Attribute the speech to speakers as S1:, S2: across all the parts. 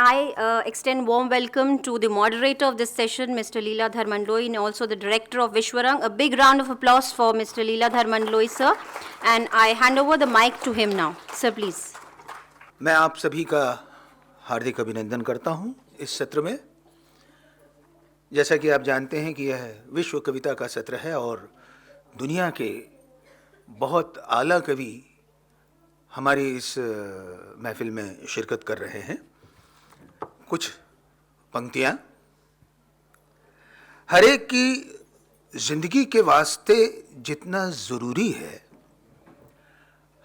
S1: I extend warm welcome to the moderator of this session, Mr. Leeladhar Mandloi, and also the director of Vishwarang. A big round of applause for Mr. Leeladhar Mandloi, sir. And I hand over the mic to him now. Sir, please.
S2: मैं आप सभी का हार्दिक अभिनंदन करता हूं इस सत्र में। जैसा कि आप जानते हैं कि यह विश्व कविता का सत्र है और दुनिया के बहुत आला कवि हमारी इस महफिल में शिरकत कर रहे हैं। कुछ पंक्तियां। हर एक की जिंदगी के वास्ते जितना ज़रूरी है,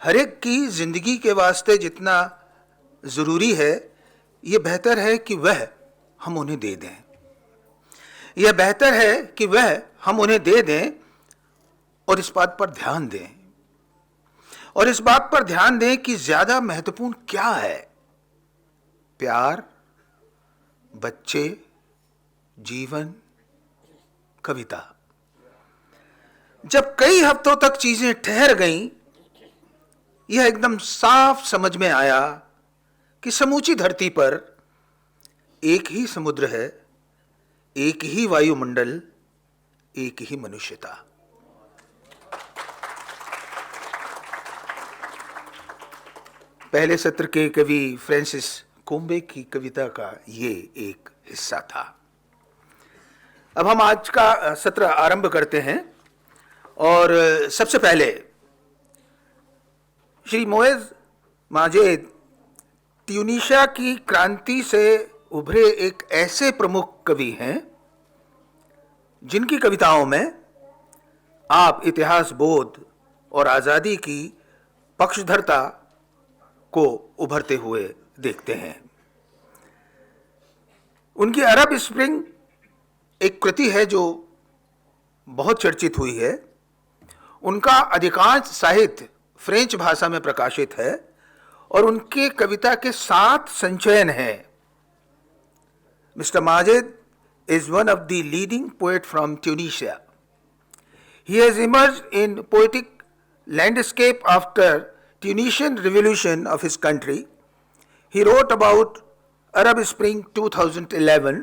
S2: हर एक की जिंदगी के वास्ते जितना ज़रूरी है, ये बेहतर है कि वह हम उन्हें दे दें। यह बेहतर है कि वह हम उन्हें दे दें और इस बात पर ध्यान दें, और इस बात पर ध्यान दें कि ज़्यादा महत्वपूर्ण क्या है। प्यार, बच्चे, जीवन, कविता। जब कई हफ्तों तक चीजें ठहर गईं, यह एकदम साफ समझ में आया कि समूची धरती पर एक ही समुद्र है, एक ही वायुमंडल, एक ही मनुष्यता। पहले सत्र के कवि फ्रांसिस कोम्बे की कविता का ये एक हिस्सा था। अब हम आज का सत्र आरंभ करते हैं और सबसे पहले श्री मोएज माजेद ट्यूनीशिया की क्रांति से उभरे एक ऐसे प्रमुख कवि हैं जिनकी कविताओं में आप इतिहास बोध और आज़ादी की पक्षधरता को उभरते हुए देखते हैं। उनकी अरब स्प्रिंग एक कृति है जो बहुत चर्चित हुई है। उनका अधिकांश साहित्य फ्रेंच भाषा में प्रकाशित है और उनके कविता के 7 संचयन हैं। Mister Majid is one of the leading poet from Tunisia. He has emerged in poetic landscape after Tunisian revolution of his country. He wrote about Arab Spring 2011.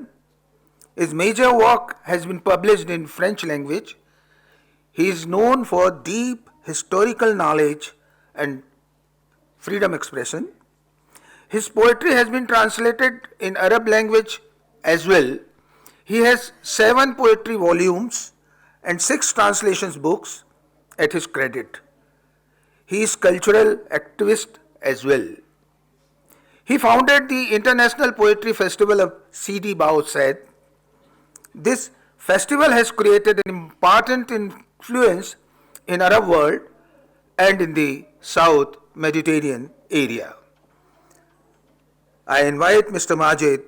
S2: His major work has been published in French language. He is known for deep historical knowledge and freedom expression. His poetry has been translated in Arab language as well. He has 7 poetry volumes and 6 translations books at his credit. He is cultural activist as well. He founded the International Poetry Festival of Sidi Bou Said. This festival has created an important influence in Arab world and in the South Mediterranean area. I invite Mr. Majid,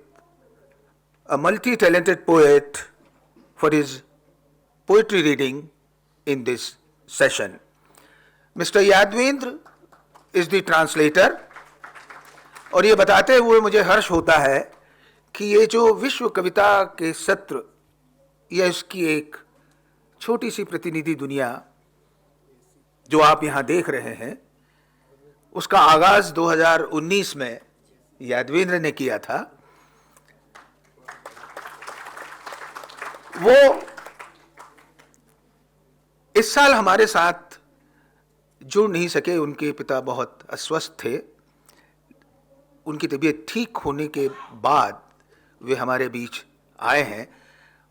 S2: a multi-talented poet, for his poetry reading in this session. Mr. Yadvendra is the translator, और ये बताते हुए मुझे हर्ष होता है कि ये जो विश्व कविता के सत्र या इसकी एक छोटी सी प्रतिनिधि दुनिया जो आप यहाँ देख रहे हैं, उसका आगाज 2019 में यादवेंद्र ने किया था। वो इस साल हमारे साथ जुड़ नहीं सके। उनके पिता बहुत अस्वस्थ थे। उनकी तबीयत ठीक होने के बाद वे हमारे बीच आए हैं।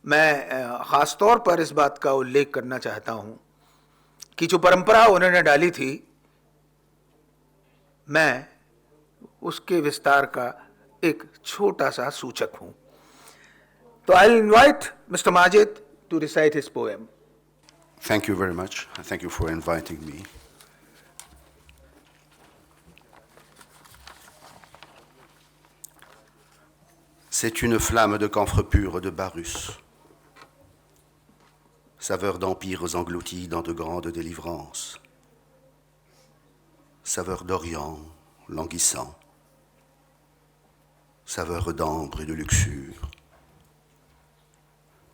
S2: मैं ख़ास तौर पर इस बात का उल्लेख करना चाहता हूं कि जो परंपरा उन्होंने डाली थी, मैं उसके विस्तार का एक छोटा सा सूचक हूं। तो I will invite mister Majid to recite his poem.
S3: Thank you very much. Thank you for inviting me. C'est une flamme de camphre pur de Barus, saveur d'empires engloutis dans de grandes délivrances, saveur d'Orient languissant, saveur d'ambre et de luxure,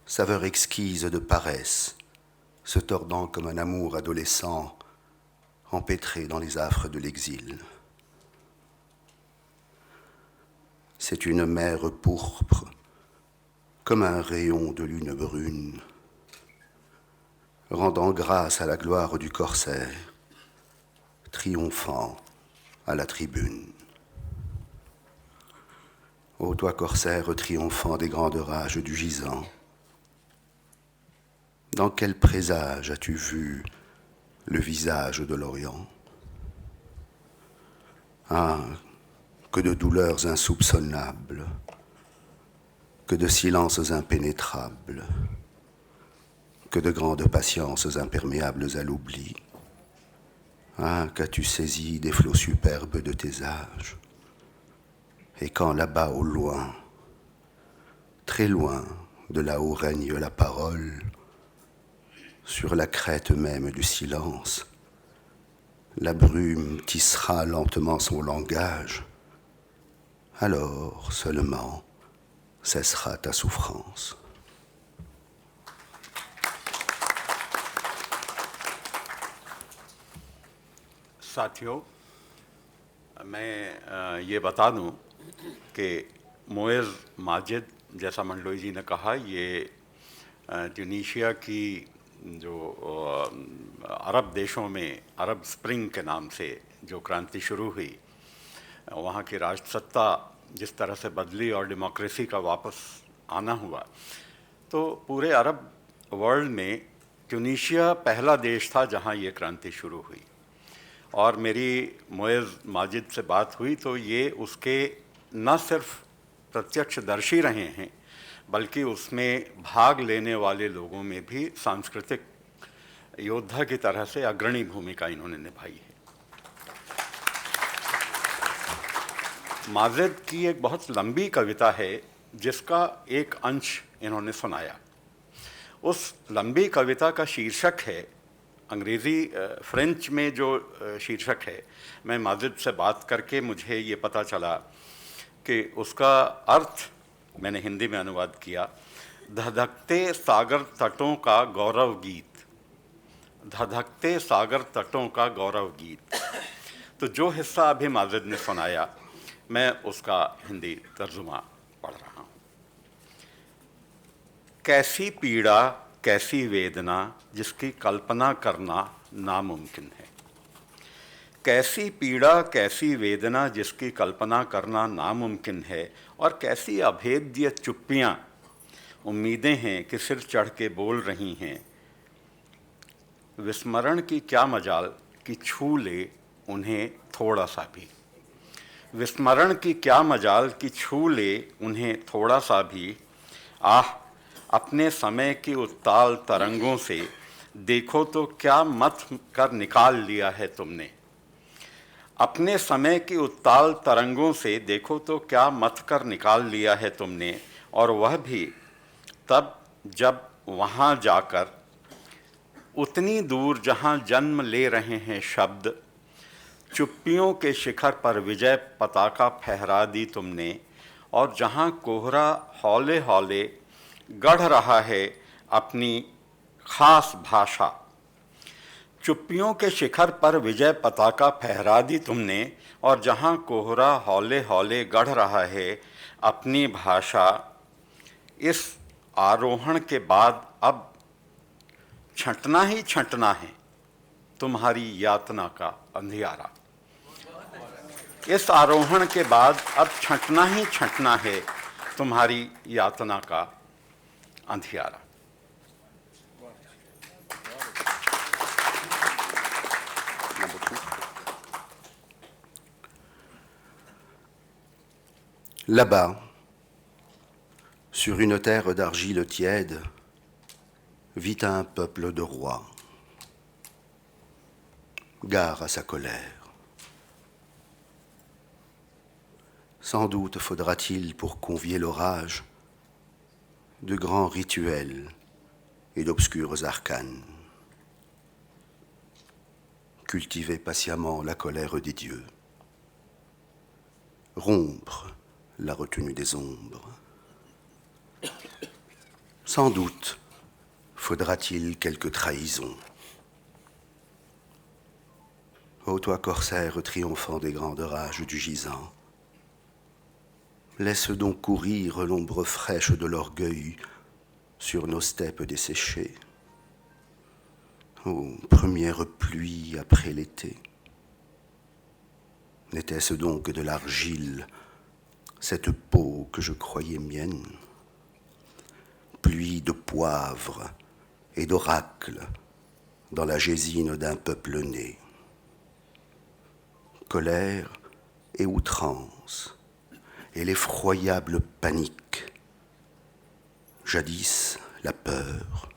S3: saveur exquise de paresse, se tordant comme un amour adolescent empêtré dans les affres de l'exil. c'est une mer pourpre, comme un rayon de lune brune, rendant grâce à la gloire du corsaire, triomphant à la tribune. Ô toi corsaire triomphant des grandes rages du gisant, dans quel présage as-tu vu le visage de l'Orient? Ah, que de douleurs insoupçonnables, que de silences impénétrables, que de grandes patiences imperméables à l'oubli. Ah, qu'as-tu saisi des flots superbes de tes âges? Et quand là-bas au loin, très loin, de là où règne la parole, sur la crête même du silence, la brume tissera lentement son langage, alors seulement cessera ta souffrance.
S4: साथियों, मैं ये बता दूं कि मोइज़ माजिद, जैसा मंडलोई जी ने कहा, ये ट्यूनीशिया की जो अरब देशों में अरब स्प्रिंग के नाम से जो क्रांति शुरू हुई, वहाँ की राजसत्ता जिस तरह से बदली और डेमोक्रेसी का वापस आना हुआ, तो पूरे अरब वर्ल्ड में ट्यूनीशिया पहला देश था जहाँ ये क्रांति शुरू हुई। और मेरी मोइज़ माजिद से बात हुई तो ये उसके न सिर्फ प्रत्यक्षदर्शी रहे हैं, बल्कि उसमें भाग लेने वाले लोगों में भी सांस्कृतिक योद्धा की तरह से अग्रणी भूमिका इन्होंने निभाई है। माजिद की एक बहुत लंबी कविता है जिसका एक अंश इन्होंने सुनाया। उस लंबी कविता का शीर्षक है, अंग्रेज़ी फ्रेंच में जो शीर्षक है, मैं माजिद से बात करके मुझे ये पता चला कि उसका अर्थ मैंने हिंदी में अनुवाद किया, धधकते सागर तटों का गौरव गीत। धधकते सागर तटों का गौरव गीत। तो जो हिस्सा अभी माजिद ने सुनाया, मैं उसका हिंदी तर्जुमा पढ़ रहा हूँ। कैसी पीड़ा, कैसी वेदना जिसकी कल्पना करना नामुमकिन है। कैसी पीड़ा, कैसी वेदना जिसकी कल्पना करना नामुमकिन है, और कैसी अभेद्य चुप्पियाँ उम्मीदें हैं कि सिर चढ़ के बोल रही हैं। विस्मरण की क्या मजाल कि छू ले उन्हें थोड़ा सा भी। विस्मरण की क्या मजाल कि छू ले उन्हें थोड़ा सा भी। आह, अपने समय की उत्ताल तरंगों से देखो तो क्या मथ कर निकाल लिया है तुमने। अपने समय की उत्ताल तरंगों से देखो तो क्या मथ कर निकाल लिया है तुमने, और वह भी तब जब वहाँ जाकर उतनी दूर जहाँ जन्म ले रहे हैं शब्द, चुप्पियों के शिखर पर विजय पताका फहरा दी तुमने, और जहाँ कोहरा हौले हौले गढ़ रहा है अपनी खास भाषा। चुप्पियों के शिखर पर विजय पताका फहरा दी तुमने, और जहाँ कोहरा हौले हौले गढ़ रहा है अपनी भाषा। इस आरोहण के बाद अब छंटना ही छंटना है तुम्हारी यातना का अंधियारा। इस आरोहण के बाद अब छंटना ही छंटना है तुम्हारी यातना का अंधियारा।
S3: Là-bas, sur une terre d'argile tiède, vit un peuple de rois. Gare à sa colère. Sans doute faudra-t-il, pour convier l'orage, de grands rituels et d'obscurs arcanes. Cultiver patiemment la colère des dieux. Rompre la retenue des ombres. Sans doute faudra-t-il quelque trahison. Ô toi corsaire triomphant des grandes rages du gisant, laisse donc courir l'ombre fraîche de l'orgueil sur nos steppes desséchées. Ô première pluie après l'été, n'était-ce donc de l'argile, cette peau que je croyais mienne? Pluie de poivre et d'oracle dans la gésine d'un peuple né. Colère et outrance et l'effroyable panique. Jadis, la peur.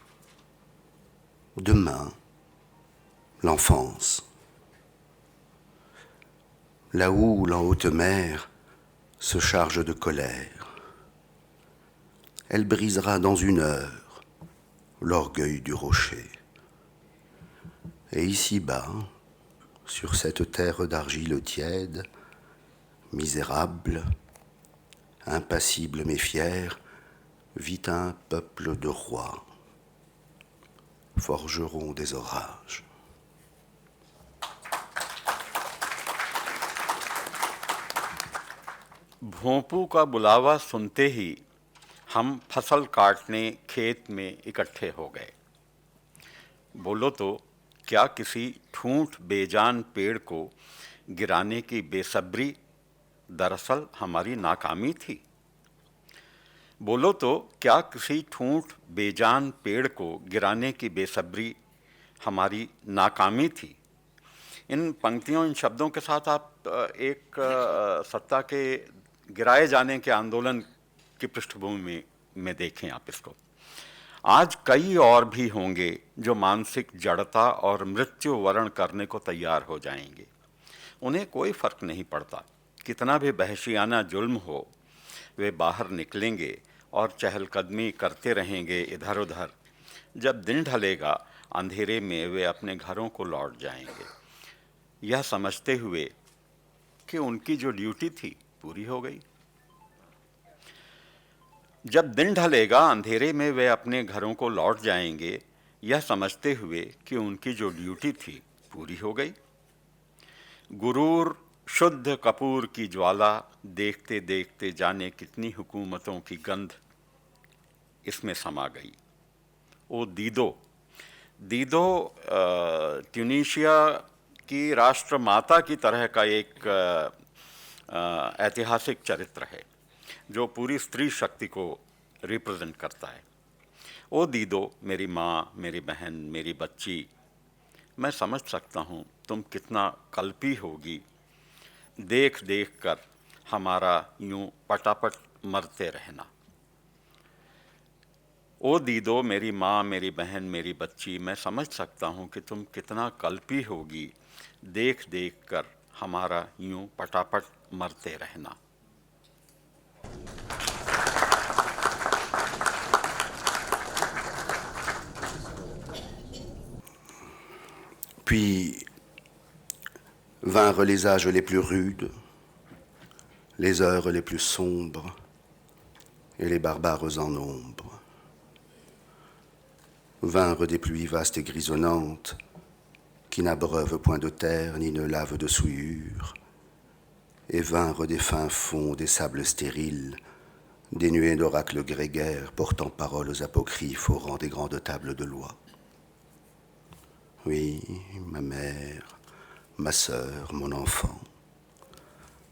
S3: Demain, l'enfance. La houle en haute mer se charge de colère. Elle brisera dans 1 heure l'orgueil du rocher. Et ici-bas, sur cette terre d'argile tiède, misérable, impassible mais fier, vit un peuple de rois, forgerons des orages.
S4: भोंपू का बुलावा सुनते ही हम फसल काटने खेत में इकट्ठे हो गए। बोलो तो क्या किसी ठूंठ बेजान पेड़ को गिराने की बेसब्री दरअसल हमारी नाकामी थी? बोलो तो क्या किसी ठूंठ बेजान पेड़ को गिराने की बेसब्री हमारी नाकामी थी? इन पंक्तियों, इन शब्दों के साथ आप एक सत्ता के गिराए जाने के आंदोलन की पृष्ठभूमि में देखें आप इसको। आज कई और भी होंगे जो मानसिक जड़ता और मृत्यु वरण करने को तैयार हो जाएंगे। उन्हें कोई फर्क नहीं पड़ता, कितना भी वहशियाना जुल्म हो, वे बाहर निकलेंगे और चहलकदमी करते रहेंगे इधर उधर। जब दिन ढलेगा, अंधेरे में वे अपने घरों को लौट जाएंगे, यह समझते हुए कि उनकी जो ड्यूटी थी पूरी हो गई। जब दिन ढलेगा, अंधेरे में वे अपने घरों को लौट जाएंगे, यह समझते हुए कि उनकी जो ड्यूटी थी पूरी हो गई। गुरूर शुद्ध कपूर की ज्वाला, देखते देखते जाने कितनी हुकूमतों की गंध इसमें समा गई। ओ दीदो, दीदो ट्यूनीशिया की राष्ट्रमाता की तरह का एक ऐतिहासिक चरित्र है जो पूरी स्त्री शक्ति को रिप्रेजेंट करता है। ओ दीदो, मेरी माँ, मेरी बहन, मेरी बच्ची, मैं समझ सकता हूँ तुम कितना कल्पी होगी देख देख कर हमारा यूं पटापट मरते रहना। ओ दीदो, मेरी माँ, मेरी बहन, मेरी बच्ची, मैं समझ सकता हूँ कि तुम कितना कल्पी होगी देख देख कर हमारा यूं पटापट मरते रहना।
S3: Puis vinrent les âges les plus rudes, les heures les plus sombres et les barbares en nombre. Vinrent des pluies vastes et grisonnantes qui n'abreuvent point de terre ni ne lavent de souillure, et vinrent des fins fonds des sables stériles, des nuées d'oracles grégaires portant paroles apocryphes au rang des grandes tables de loi. Oui, ma mère, ma sœur, mon enfant,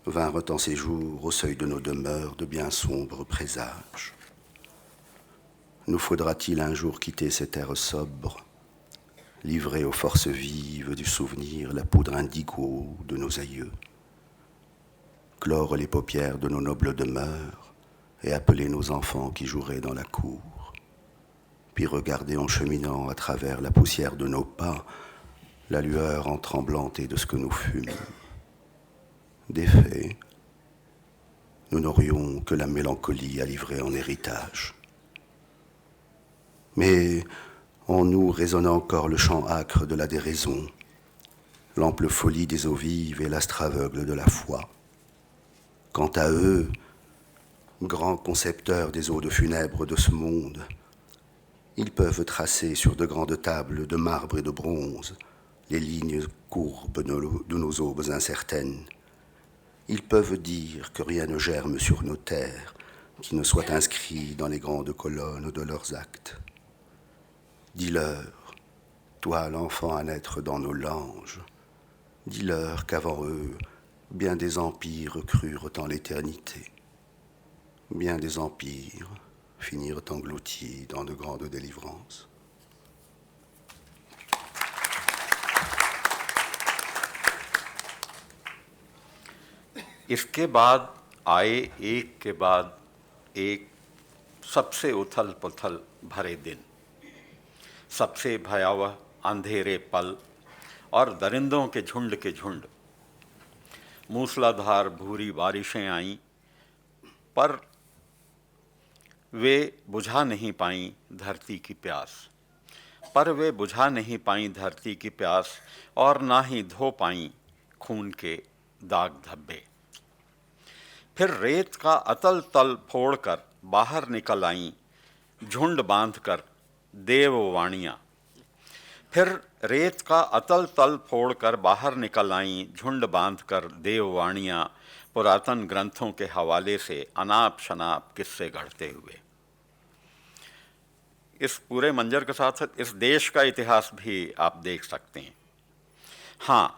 S3: vinrent en ces jours au seuil de nos demeures de bien sombres présages. Nous faudra-t-il un jour quitter ces terres sobres, livrer aux forces vives du souvenir la poudre indigo de nos aïeux, clore les paupières de nos nobles demeures et appeler nos enfants qui joueraient dans la cour, puis regarder en cheminant à travers la poussière de nos pas la lueur en tremblante de ce que nous fûmes. Des faits, nous n'aurions que la mélancolie à livrer en héritage. Mais en nous résonne encore le chant âcre de la déraison, l'ample folie des eaux vives et l'astre aveugle de la foi. Quant à eux, grands concepteurs des eaux de funèbres de ce monde, ils peuvent tracer sur de grandes tables de marbre et de bronze les lignes courbes de nos aubes incertaines, Ils peuvent dire que rien ne germe sur nos terres qui ne soit inscrit dans les grandes colonnes de leurs actes. Dis-leur, toi l'enfant à naître dans nos langes, dis-leur qu'avant eux, bien des empires crurent en l'éternité. Bien des empires finirent engloutis dans de grandes délivrances.
S4: इसके बाद आए एक के बाद एक सबसे उथल पुथल भरे दिन, सबसे भयावह अंधेरे पल और दरिंदों के झुंड। मूसलाधार भूरी बारिशें आईं, पर वे बुझा नहीं पाईं धरती की प्यास, और ना ही धो पाईं खून के दाग धब्बे। फिर रेत का अतल तल फोड़कर बाहर निकल आईं झुंड बांधकर देववाणियाँ। पुरातन ग्रंथों के हवाले से अनाप शनाप किस्से गढ़ते हुए। इस पूरे मंजर के साथ साथ इस देश का इतिहास भी आप देख सकते हैं। हाँ,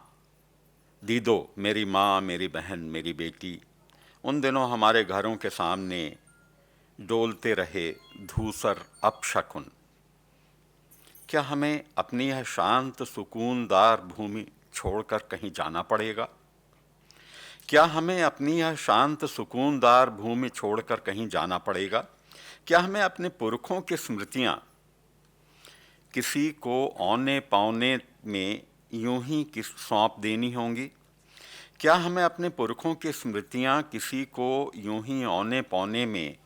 S4: दीदो, मेरी माँ, मेरी बहन, मेरी बेटी, उन दिनों हमारे घरों के सामने डोलते रहे धूसर अपशकुन। क्या हमें अपनी यह शांत सुकूनदार भूमि छोड़कर कहीं जाना पड़ेगा? क्या हमें अपने पुरखों की स्मृतियाँ किसी को औने पौने में यूं ही सौंप देनी होंगी? क्या हमें अपने पुरखों की स्मृतियाँ किसी को यूं ही औने पौने में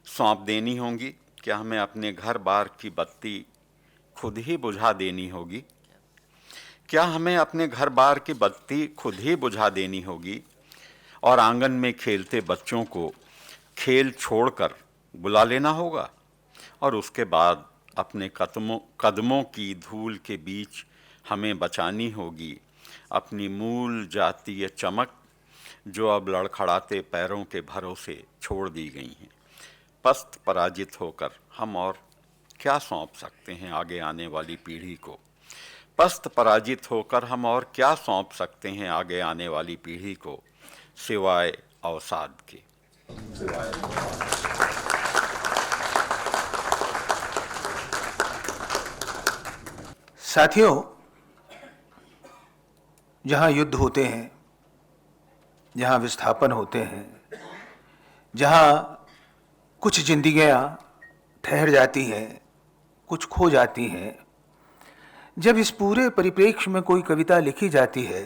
S4: सौंप देनी होंगी? क्या हमें अपने घर बार की बत्ती खुद ही बुझा देनी होगी? और आंगन में खेलते बच्चों को खेल छोड़कर बुला लेना होगा? और उसके बाद अपने कदमों की धूल के बीच हमें बचानी होगी अपनी मूल जातीय चमक, जो अब लड़खड़ाते पैरों के भरोसे छोड़ दी गई हैं। पस्त पराजित होकर हम और क्या सौंप सकते हैं आगे आने वाली पीढ़ी को? सिवाय अवसाद के।
S2: साथियों, जहां युद्ध होते हैं, जहां विस्थापन होते हैं, जहां कुछ जिंदगियां ठहर जाती हैं, कुछ खो जाती हैं, जब इस पूरे परिप्रेक्ष्य में कोई कविता लिखी जाती है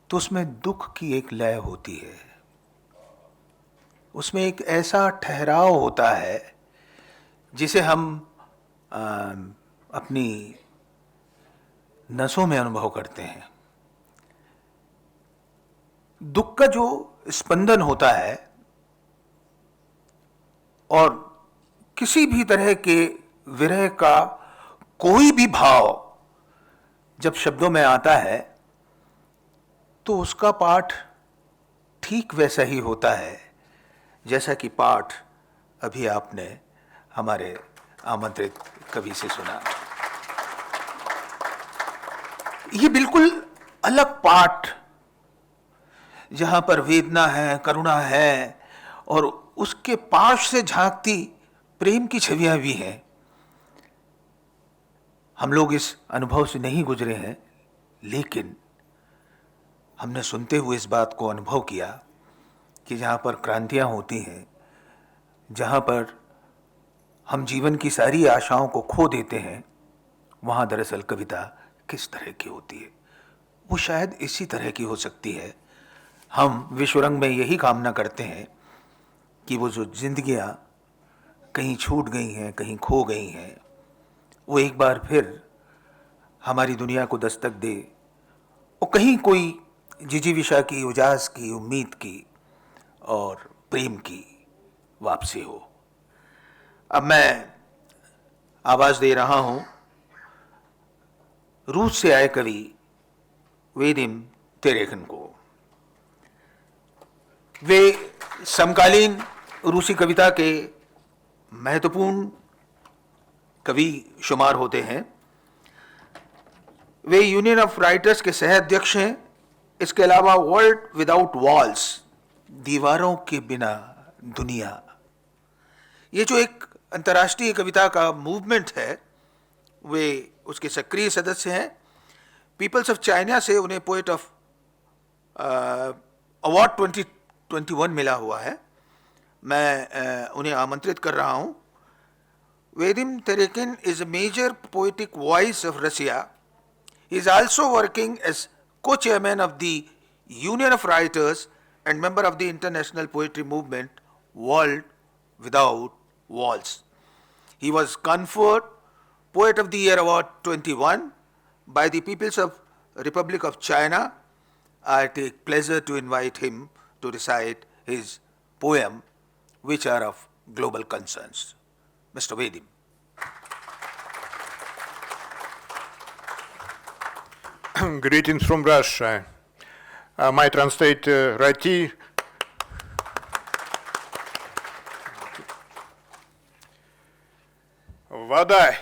S2: तो उसमें दुख की एक लय होती है, उसमें एक ऐसा ठहराव होता है जिसे हम अपनी नसों में अनुभव करते हैं। दुख का जो स्पंदन होता है और किसी भी तरह के विरह का कोई भी भाव जब शब्दों में आता है तो उसका पाठ ठीक वैसा ही होता है जैसा कि पाठ अभी आपने हमारे आमंत्रित कवि से सुना। ये बिल्कुल अलग पाठ, जहां पर वेदना है, करुणा है और उसके पाश से झांकती प्रेम की छवियां भी हैं। हम लोग इस अनुभव से नहीं गुजरे हैं, लेकिन हमने सुनते हुए इस बात को अनुभव किया कि जहाँ पर क्रांतियाँ होती हैं, जहाँ पर हम जीवन की सारी आशाओं को खो देते हैं, वहाँ दरअसल कविता किस तरह की होती है? वो शायद इसी तरह की हो सकती है। हम विश्वरंग में यही कामना करते हैं कि वो जो जिंदगियाँ कहीं छूट गई हैं, कहीं खो गई हैं, वो एक बार फिर हमारी दुनिया को दस्तक दे और कहीं कोई जिजीविषा की, उजास की, उम्मीद की और प्रेम की वापसी हो। अब मैं आवाज दे रहा हूं रूस से आए कवि वेदिम तेरेखन को। वे समकालीन रूसी कविता के महत्वपूर्ण कवि शुमार होते हैं। वे यूनियन ऑफ राइटर्स के सह अध्यक्ष हैं। इसके अलावा वर्ल्ड विदाउट वॉल्स, दीवारों के बिना दुनिया, ये जो एक अंतर्राष्ट्रीय कविता का मूवमेंट है, वे उसके सक्रिय सदस्य हैं। पीपल्स ऑफ चाइना से उन्हें पोएट ऑफ अवार्ड 2021 मिला हुआ है। मैं उन्हें आमंत्रित कर रहा हूं। Vadim Terekhin is a major poetic voice of Russia. He is also working as co-chairman of the Union of Writers and member of the international poetry movement World Without Walls. He was conferred Poet of the Year Award 21 by the Peoples of Republic of China. I take pleasure to invite him to recite his poem, which are of global concerns. Mr. Vedim.
S5: Greetings from Russia. My translator Rati. Вода.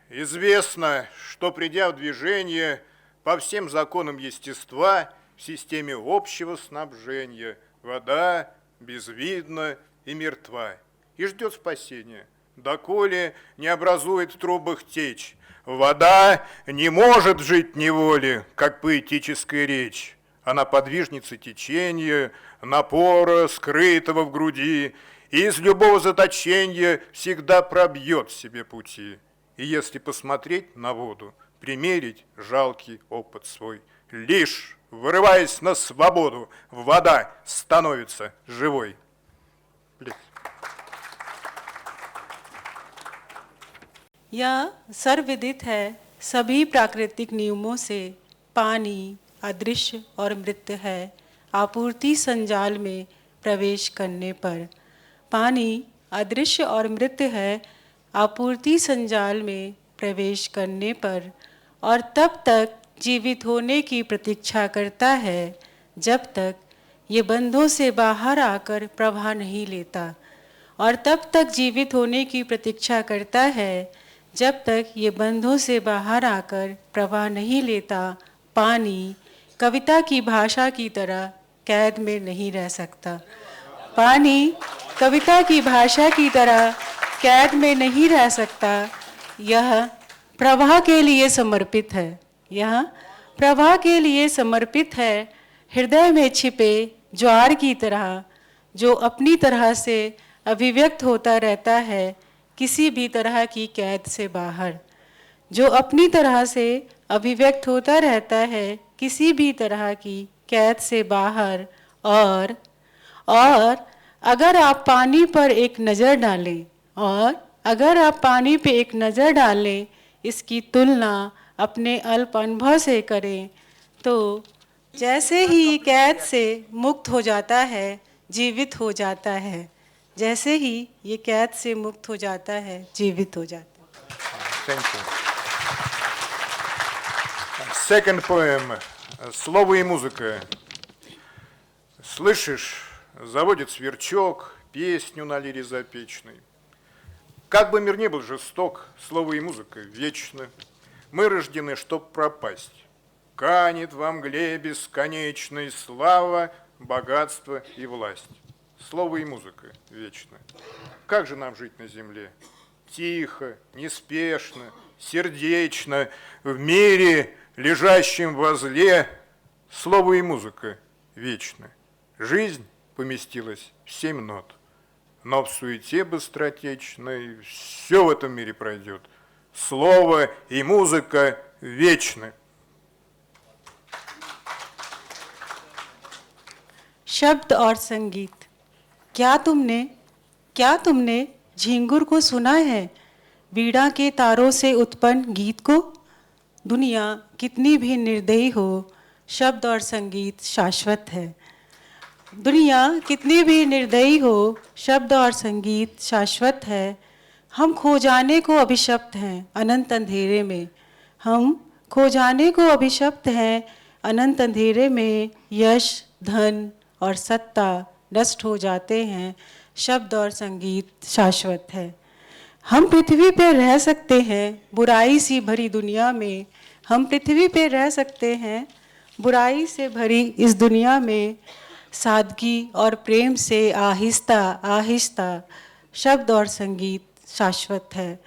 S5: Известно, что придя в движение по всем законам естества в системе общего снабжения, вода безвидна и мертва и ждет спасения, доколе не образует в трубах течь. Вода не может жить в неволе, как поэтическая речь. Она подвижница течения, напора, скрытого в груди, и из любого заточения всегда пробьет себе пути. И если посмотреть на воду, примерить жалкий опыт свой, лишь вырываясь на свободу, вода становится живой.
S6: यह सर्वविदित है सभी प्राकृतिक नियमों से, पानी अदृश्य और मृत है आपूर्ति संजाल में प्रवेश करने पर। पानी अदृश्य और मृत है आपूर्ति संजाल में प्रवेश करने पर, और तब तक जीवित होने की प्रतीक्षा करता है जब तक ये बंधों से बाहर आकर प्रवाह नहीं लेता, और तब तक जीवित होने की प्रतीक्षा करता है जब तक ये बंधों से बाहर आकर प्रवाह नहीं लेता। पानी कविता की भाषा की तरह कैद में नहीं रह सकता। पानी कविता की भाषा की तरह कैद में नहीं रह सकता। यह प्रवाह के लिए समर्पित है। यह प्रवाह के लिए समर्पित है, हृदय में छिपे ज्वार की तरह, जो अपनी तरह से अभिव्यक्त होता रहता है किसी भी तरह की कैद से बाहर, जो अपनी तरह से अभिव्यक्त होता रहता है किसी भी तरह की कैद से बाहर। और अगर आप पानी पर एक नज़र डालें, और अगर आप पानी पे एक नज़र डालें, इसकी तुलना अपने अल्प अनुभव से करें, तो जैसे ही कैद से मुक्त हो जाता है, जीवित हो जाता है। जैसे ही ये कैद से मुक्त हो जाता है, जीवित हो जाता है।
S5: Thank you. Second poem. Слово и музыка. Слышишь, заводит сверчок песню на лире запечной. Как бы мир ни был жесток, слово и музыка вечно. Мы рождены, чтоб пропасть. Канет во мгле бесконечной слава, богатство и власть. Слово и музыка вечно. Как же нам жить на земле? Тихо, неспешно, сердечно, в мире, лежащем возле. Слово и музыка вечно. Жизнь поместилась в 7 нот, но в суете быстротечной все в этом мире пройдет. Слово и музыка вечны.
S6: शब्द और संगीत। क्या तुमने झिंगुर को सुना है, वीणा के तारों से उत्पन्न गीत को? दुनिया कितनी भी निर्दयी हो, शब्द और संगीत शाश्वत है। दुनिया कितनी भी निर्दयी हो, शब्द और संगीत शाश्वत है। हम खो जाने को अभिशप्त हैं अनंत अंधेरे में। हम खो जाने को अभिशप्त हैं अनंत अंधेरे में। यश, धन और सत्ता नष्ट हो जाते हैं, शब्द और संगीत शाश्वत है। हम पृथ्वी पर रह सकते हैं बुराई सी भरी दुनिया में, हम पृथ्वी पर रह सकते हैं बुराई से भरी इस दुनिया में, सादगी और प्रेम से आहिस्ता आहिस्ता शब्द और संगीत शाश्वत है।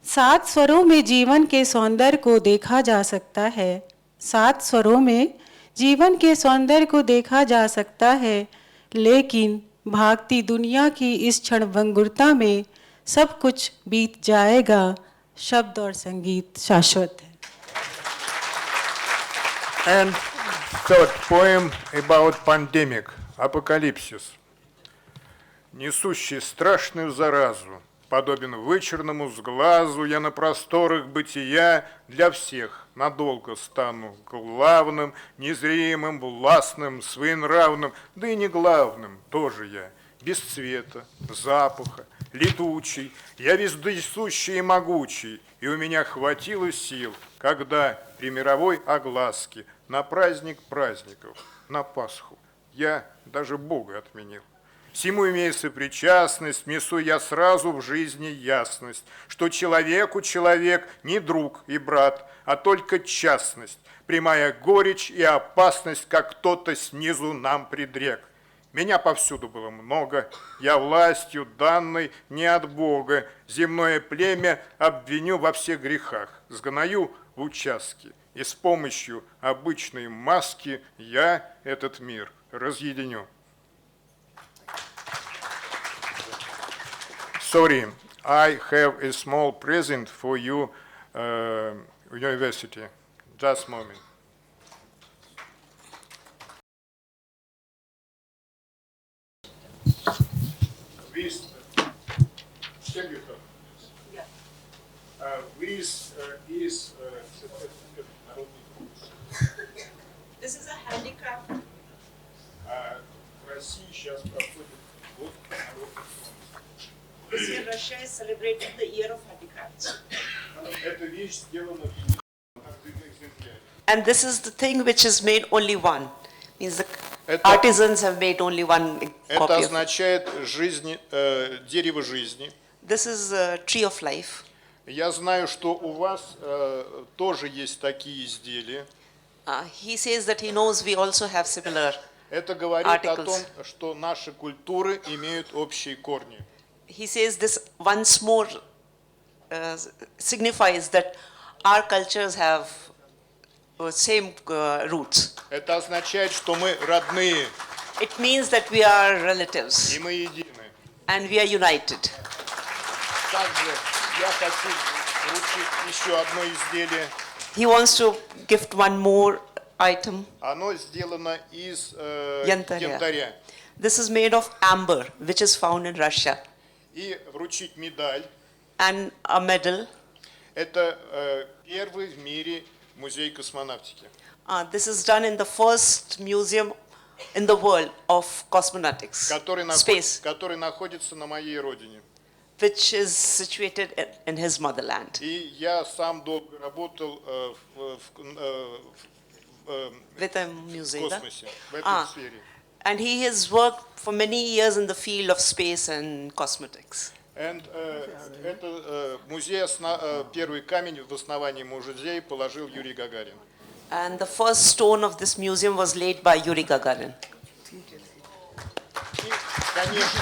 S6: 7 स्वरों में जीवन के सौंदर्य को देखा जा सकता है, 7 स्वरों में जीवन के सौंदर्य को देखा जा सकता है, लेकिन भागती दुनिया की इस क्षणभंगुरता में सब कुछ बीत जाएगा, शब्द और संगीत शाश्वत है।
S5: And third poem about pandemic, апокалипсис. Несущий страшную заразу, подобен вычурному сглазу, я на просторах бытия для всех надолго стану главным, незримым, властным, своенравным, да и не главным тоже я, без цвета, запаха, летучий, я вездесущий и могучий, и у меня хватило сил, когда при мировой огласке на праздник праздников, на Пасху, я даже Бога отменил. Всему имея сопричастность, несу я сразу в жизни ясность, что человеку человек не друг и брат, а только частность, прямая горечь и опасность, как кто-то снизу нам предрек. Меня повсюду было много, я властью данной не от Бога, земное племя обвиню во всех грехах, сгною в участке, и с помощью обычной маски я этот мир разъединю. Sorry, I have a small present for you, university. Just a moment. This,
S7: This is a handicraft.
S5: В России сейчас проходит год народных творчеств.
S7: This year Russia is celebrating the year of handicrafts.
S5: Эта вещь сделана в экземпляре.
S7: And this is the thing which is made only one. Means the
S5: Это-
S7: artisans have made only one
S5: Это
S7: copy of it.
S5: означает дерево жизни.
S7: This is a tree of life.
S5: Я знаю, что у вас тоже есть такие изделия.
S7: He says that he knows we also have similar.
S5: Это говорит
S7: Articles.
S5: о том, что наши культуры имеют общие корни.
S7: He says this once more signifies that our cultures have same roots.
S5: Это означает, что мы родные,
S7: It means that we are relatives
S5: и мы едины.
S7: and we are united.
S5: Также я хочу вручить еще одно изделие.
S7: He wants to gift one more item.
S5: Оно сделано из
S7: Янтаря.
S5: янтаря.
S7: This is made of amber, which is found in Russia,
S5: И вручить медаль.
S7: and a medal.
S5: Это первый в мире музей космонавтики.
S7: This is done in the first museum in the world of cosmonautics, space,
S5: который находится на моей родине.
S7: which is situated in his motherland.
S5: И я сам долго работал
S7: With a
S5: в
S7: museum, да?
S5: космосе, в этой сфере.
S7: And he has worked for many years in the field of space and cosmetics.
S5: Это музей, первый камень в основании музея положил Юрий Гагарин.
S7: And the first stone of this museum was laid by Yuri Gagarin.
S5: И, конечно,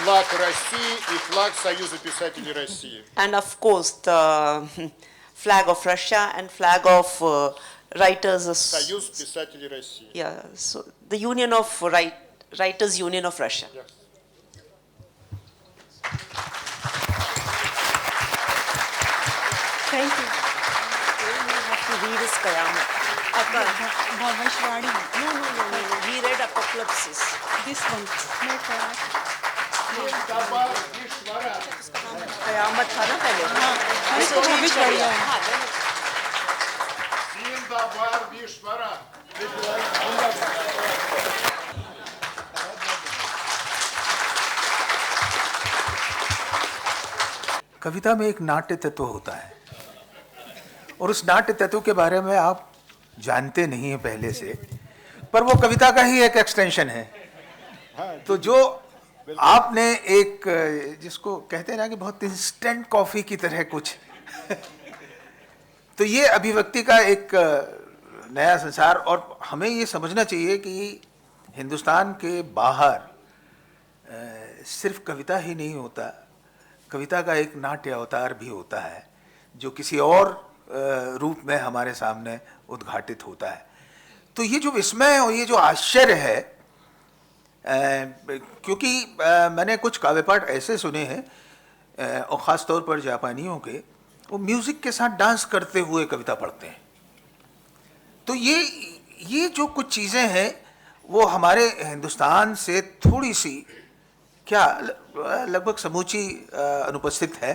S5: флаг России и флаг Союза писателей России.
S7: And of course, the flag of Russia and flag of writers.
S5: Союз писателей России.
S7: Yeah, so the Union of Writers Union of Russia.
S5: Yes.
S6: Thank you.
S7: You have to read his Qayamat.
S6: Bhavashwani.
S7: No. He read Apocalypse.
S6: This one. No,
S7: Qayamat था ना पहले.
S6: इसको भविष्यवाणी है.
S7: हाँ, then
S5: Синдабад Вишвара.
S2: कविता में एक नाट्य तत्व होता है और उस नाट्य तत्व के बारे में आप जानते नहीं हैं पहले से, पर वो कविता का ही एक एक्सटेंशन है। तो जो आपने एक जिसको कहते हैं ना कि बहुत इंस्टेंट कॉफी की तरह कुछ तो ये अभिव्यक्ति का एक नया संसार, और हमें ये समझना चाहिए कि हिंदुस्तान के बाहर सिर्फ कविता ही नहीं होता, कविता का एक नाट्य अवतार भी होता है जो किसी और रूप में हमारे सामने उद्घाटित होता है। तो ये जो विस्मय और ये जो आश्चर्य है, क्योंकि मैंने कुछ काव्य पाठ ऐसे सुने हैं और ख़ास तौर पर जापानियों के, वो म्यूज़िक के साथ डांस करते हुए कविता पढ़ते हैं। तो ये जो कुछ चीज़ें हैं वो हमारे हिंदुस्तान से थोड़ी सी क्या लगभग समूची अनुपस्थित है।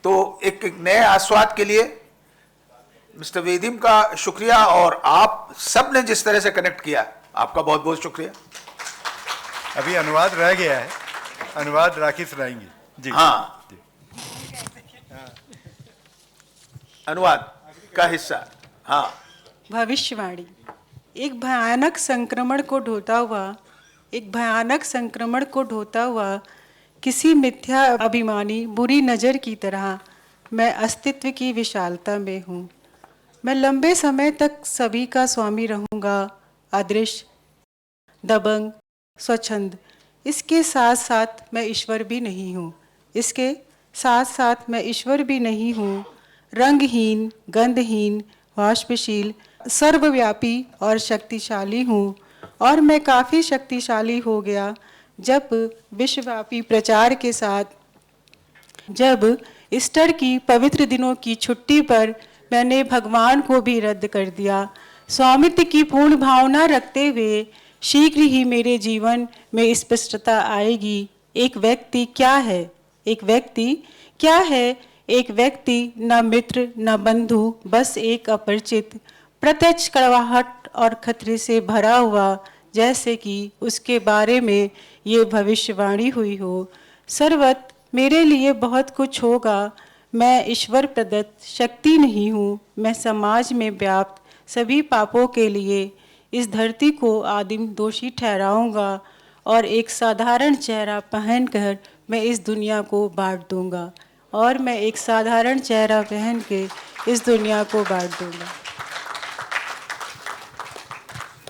S2: तो एक नए आस्वाद के लिए मिस्टर वेदिम का शुक्रिया, और आप सब ने जिस तरह से कनेक्ट किया, आपका बहुत बहुत शुक्रिया।
S8: अभी अनुवाद रह गया है, अनुवाद राखी सुनाएंगे जी।
S2: हाँ जी। अनुवाद का हिस्सा। हाँ।
S6: भविष्यवाणी। एक भयानक संक्रमण को ढोता हुआ किसी मिथ्या अभिमानी बुरी नज़र की तरह मैं अस्तित्व की विशालता में हूँ। मैं लंबे समय तक सभी का स्वामी रहूँगा, अदृश्य, दबंग, स्वच्छंद। इसके साथ साथ मैं ईश्वर भी नहीं हूँ। रंगहीन, गंधहीन, वाष्पशील, सर्वव्यापी और शक्तिशाली हूँ। और मैं काफ़ी शक्तिशाली हो गया जब विश्वव्यापी प्रचार के साथ, जब ईस्टर की पवित्र दिनों की छुट्टी पर मैंने भगवान को भी रद्द कर दिया। स्वामित्व की पूर्ण भावना रखते हुए शीघ्र ही मेरे जीवन में स्पष्टता आएगी। एक व्यक्ति क्या है? एक व्यक्ति न मित्र न बंधु, बस एक अपरिचित, प्रत्यक्ष कड़वाहट और खतरे से भरा हुआ, जैसे कि उसके बारे में ये भविष्यवाणी हुई हो। सर्वत मेरे लिए बहुत कुछ होगा। मैं ईश्वर प्रदत्त शक्ति नहीं हूँ। मैं समाज में व्याप्त सभी पापों के लिए इस धरती को आदिम दोषी ठहराऊंगा और एक साधारण चेहरा पहनकर मैं इस दुनिया को बांट दूंगा।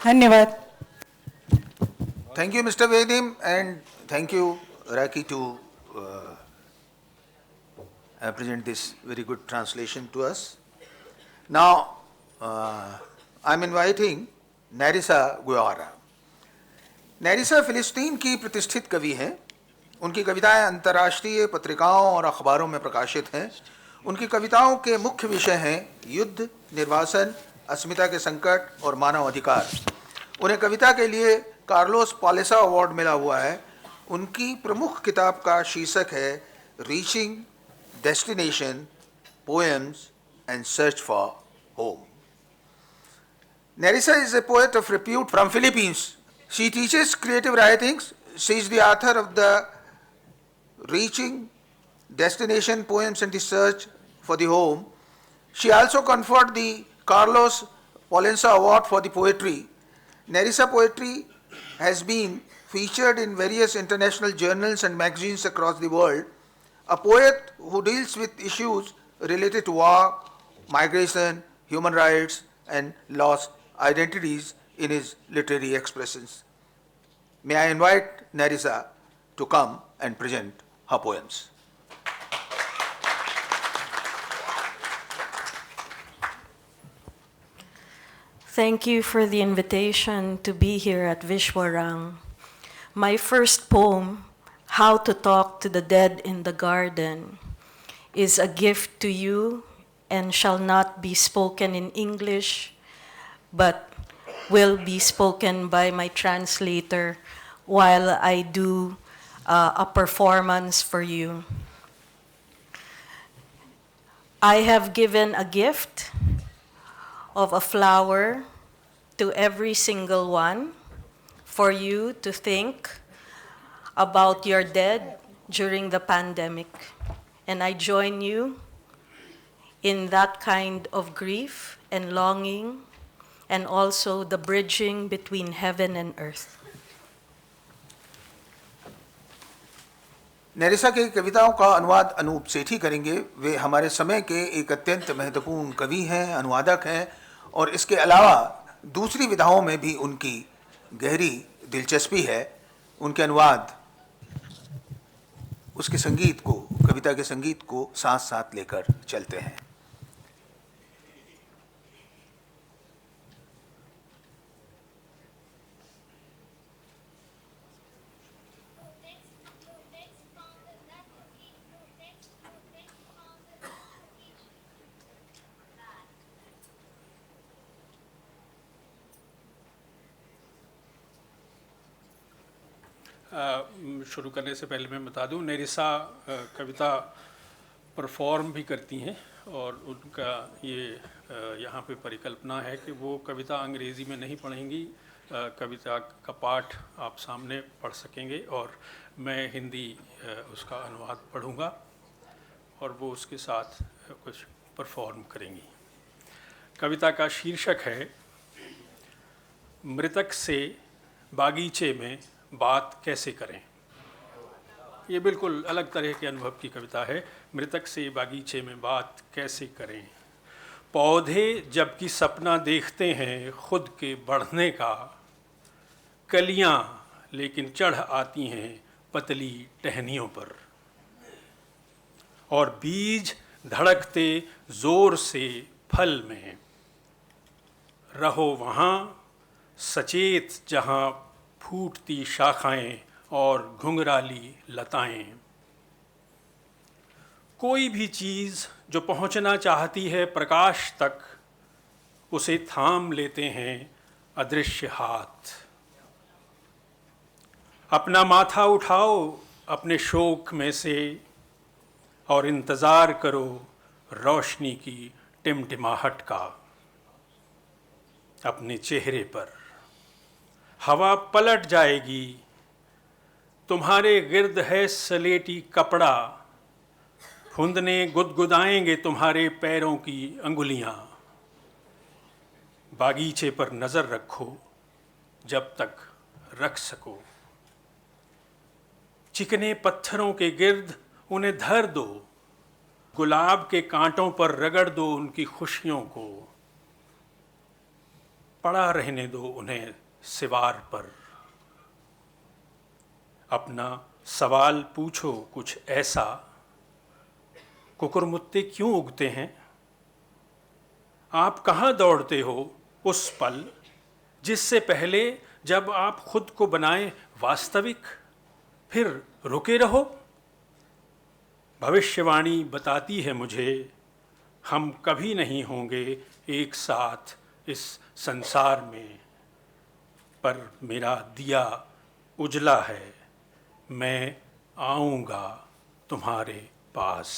S6: धन्यवाद।
S2: Thank you, Mr. Vedim, and thank you, Raki, to present this very good translation to us. Now, I'm inviting Nerissa Guevara. Nerissa फिलिस्तीन की प्रतिष्ठित कवि हैं। उनकी कविताएं अंतर्राष्ट्रीय पत्रिकाओं और अखबारों में प्रकाशित हैं। उनकी कविताओं के मुख्य विषय हैं युद्ध, निर्वासन, अस्मिता के संकट और मानव अधिकार। उन्हें कविता के लिए कार्लोस पॉलेसा अवार्ड मिला हुआ है। उनकी प्रमुख किताब का शीर्षक है reaching destination, poems and search for home. Nerissa is a poet of repute from Philippines. She teaches creative writings. She is the author of the Reaching Destination Poems and the Search for the Home. She also conferred the Carlos Polensa Award for the poetry. Nerissa poetry has been featured in various international journals and magazines across the world. A poet who deals with issues related to war, migration, human rights, and lost identities in his literary expressions. May I invite Nerissa to come and present her poems.
S9: Thank you for the invitation to be here at Vishwarang. My first poem, How to Talk to the Dead in the Garden, is a gift to you and shall not be spoken in English, but will be spoken by my translator while I do a performance for you. I have given a gift of a flower to every single one for you to think about your dead during the pandemic. And I join you in that kind of grief and longing, and also the bridging between heaven and earth.
S2: नेरिसा की कविताओं का अनुवाद अनूप सेठी करेंगे। वे हमारे समय के एक अत्यंत महत्वपूर्ण कवि हैं, अनुवादक हैं, और इसके अलावा दूसरी विधाओं में भी उनकी गहरी दिलचस्पी है। उनके अनुवाद उसके संगीत को, कविता के संगीत को साथ साथ लेकर चलते हैं।
S10: शुरू करने से पहले मैं बता दूं, नेरिसा कविता परफॉर्म भी करती हैं और उनका ये यहाँ पे परिकल्पना है कि वो कविता अंग्रेज़ी में नहीं पढ़ेंगी, कविता का पाठ आप सामने पढ़ सकेंगे और मैं हिंदी उसका अनुवाद पढ़ूँगा और वो उसके साथ कुछ परफॉर्म करेंगी। कविता का शीर्षक है मृतक से बागीचे में बात कैसे करें। ये बिल्कुल अलग तरह के अनुभव की कविता है। मृतक से बागीचे में बात कैसे करें। पौधे जबकि सपना देखते हैं खुद के बढ़ने का, कलियां लेकिन चढ़ आती हैं पतली टहनियों पर, और बीज धड़कते जोर से फल में। रहो वहाँ सचेत जहाँ फूटती शाखाएं और घुंघराली लताएं। कोई भी चीज़ जो पहुंचना चाहती है प्रकाश तक, उसे थाम लेते हैं अदृश्य हाथ। अपना माथा उठाओ अपने शोक में से और इंतज़ार करो रोशनी की टिमटिमाहट का। अपने चेहरे पर हवा पलट जाएगी, तुम्हारे गिर्द है सलेटी कपड़ा, फुंदने गुदगुदाएंगे तुम्हारे पैरों की अंगुलियां। बागीचे पर नजर रखो जब तक रख सको, चिकने पत्थरों के गिर्द उन्हें धर दो, गुलाब के कांटों पर रगड़ दो उनकी खुशियों को, पड़ा रहने दो उन्हें सिवार पर। अपना सवाल पूछो कुछ ऐसा, कुकुरमुत्ते क्यों उगते हैं। आप कहाँ दौड़ते हो उस पल जिससे पहले जब आप खुद को बनाए वास्तविक, फिर रुके रहो। भविष्यवाणी बताती है मुझे हम कभी नहीं होंगे एक साथ इस संसार में, पर मेरा दिया उजला है, मैं आऊँगा तुम्हारे पास।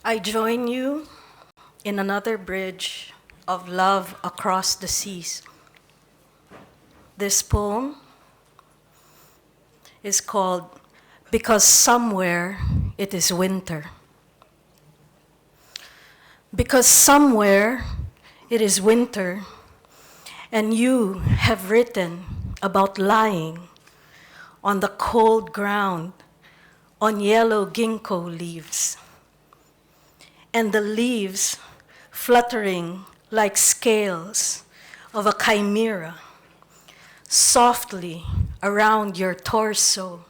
S9: I join you in another bridge of love across the seas. This poem is called Because Somewhere It Is Winter. Because somewhere it is winter, and you have written about lying on the cold ground on yellow ginkgo leaves, and the leaves fluttering like scales of a chimera softly around your torso,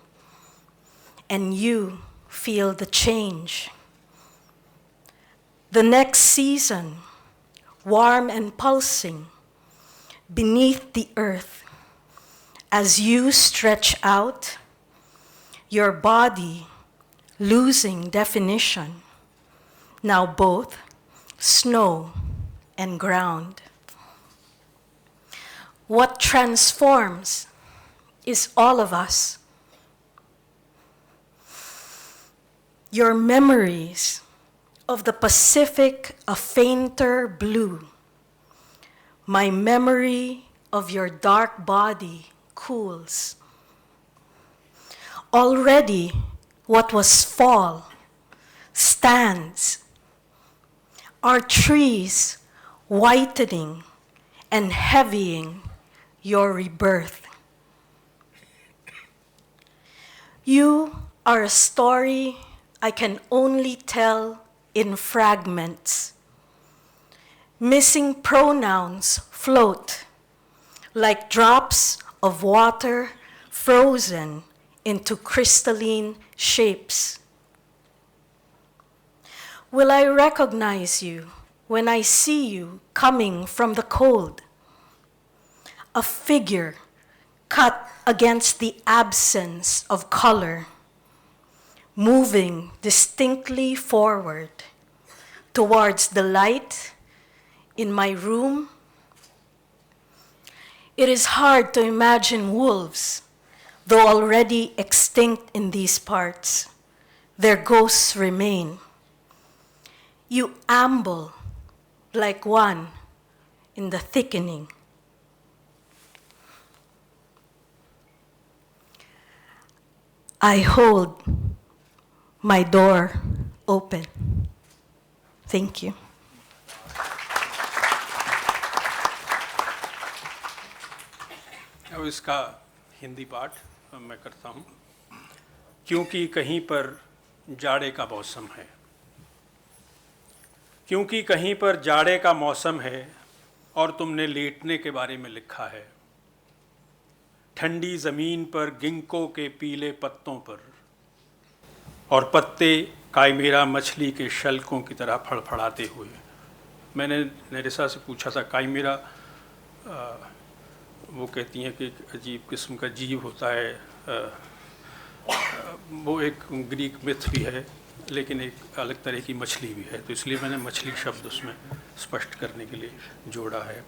S9: and you feel the change. The next season, warm and pulsing beneath the earth, as you stretch out, your body losing definition, now both snow and ground. What transforms is all of us. Your memories of the Pacific a fainter blue, my memory of your dark body cools. Already what was fall stands, our trees whitening and heavying your rebirth. You are a story I can only tell in fragments. Missing pronouns float like drops of water frozen into crystalline shapes. Will I recognize you when I see you coming from the cold? A figure cut against the absence of color, moving distinctly forward towards the light in my room. It is hard to imagine wolves, though already extinct in these parts. Their ghosts remain. You amble like one in the thickening. I hold my door open. Thank you.
S10: अब इसका हिंदी पाठ मैं करता हूँ। क्योंकि कहीं पर जाड़े का मौसम है, क्योंकि कहीं पर जाड़े का मौसम है और तुमने लेटने के बारे में लिखा है। ठंडी ज़मीन पर गिंको के पीले पत्तों पर और पत्ते काइमेरा मछली के शल्कों की तरह फड़फड़ाते हुए। मैंने नेरिसा से पूछा था, काइमेरा वो कहती हैं कि एक अजीब किस्म का जीव होता है, वो एक ग्रीक मिथ भी है लेकिन एक अलग तरह की मछली भी है, तो इसलिए मैंने मछली शब्द उसमें स्पष्ट करने के लिए जोड़ा है।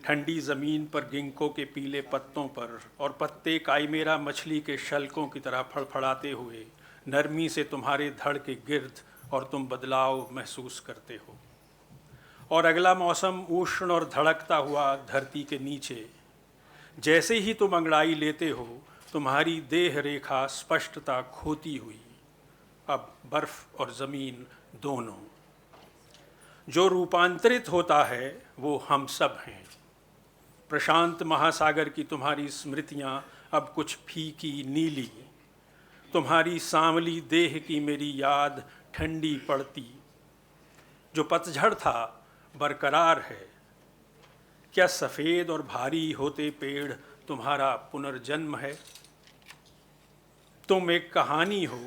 S10: ठंडी ज़मीन पर गिंको के पीले पत्तों पर और पत्ते काइमेरा मछली के शल्कों की तरह फड़फड़ाते हुए नरमी से तुम्हारे धड़ के गिर्द और तुम बदलाव महसूस करते हो। और अगला मौसम उष्ण और धड़कता हुआ धरती के नीचे। जैसे ही तुम अंगड़ाई लेते हो तुम्हारी देह रेखा स्पष्टता खोती हुई। अब बर्फ और ज़मीन दोनों। जो रूपांतरित होता है वो हम सब हैं। प्रशांत महासागर की तुम्हारी स्मृतियाँ अब कुछ फीकी नीली। तुम्हारी सांवली देह की मेरी याद ठंडी पड़ती। जो पतझड़ था बरकरार है। क्या सफ़ेद और भारी होते पेड़ तुम्हारा पुनर्जन्म है? तुम एक कहानी हो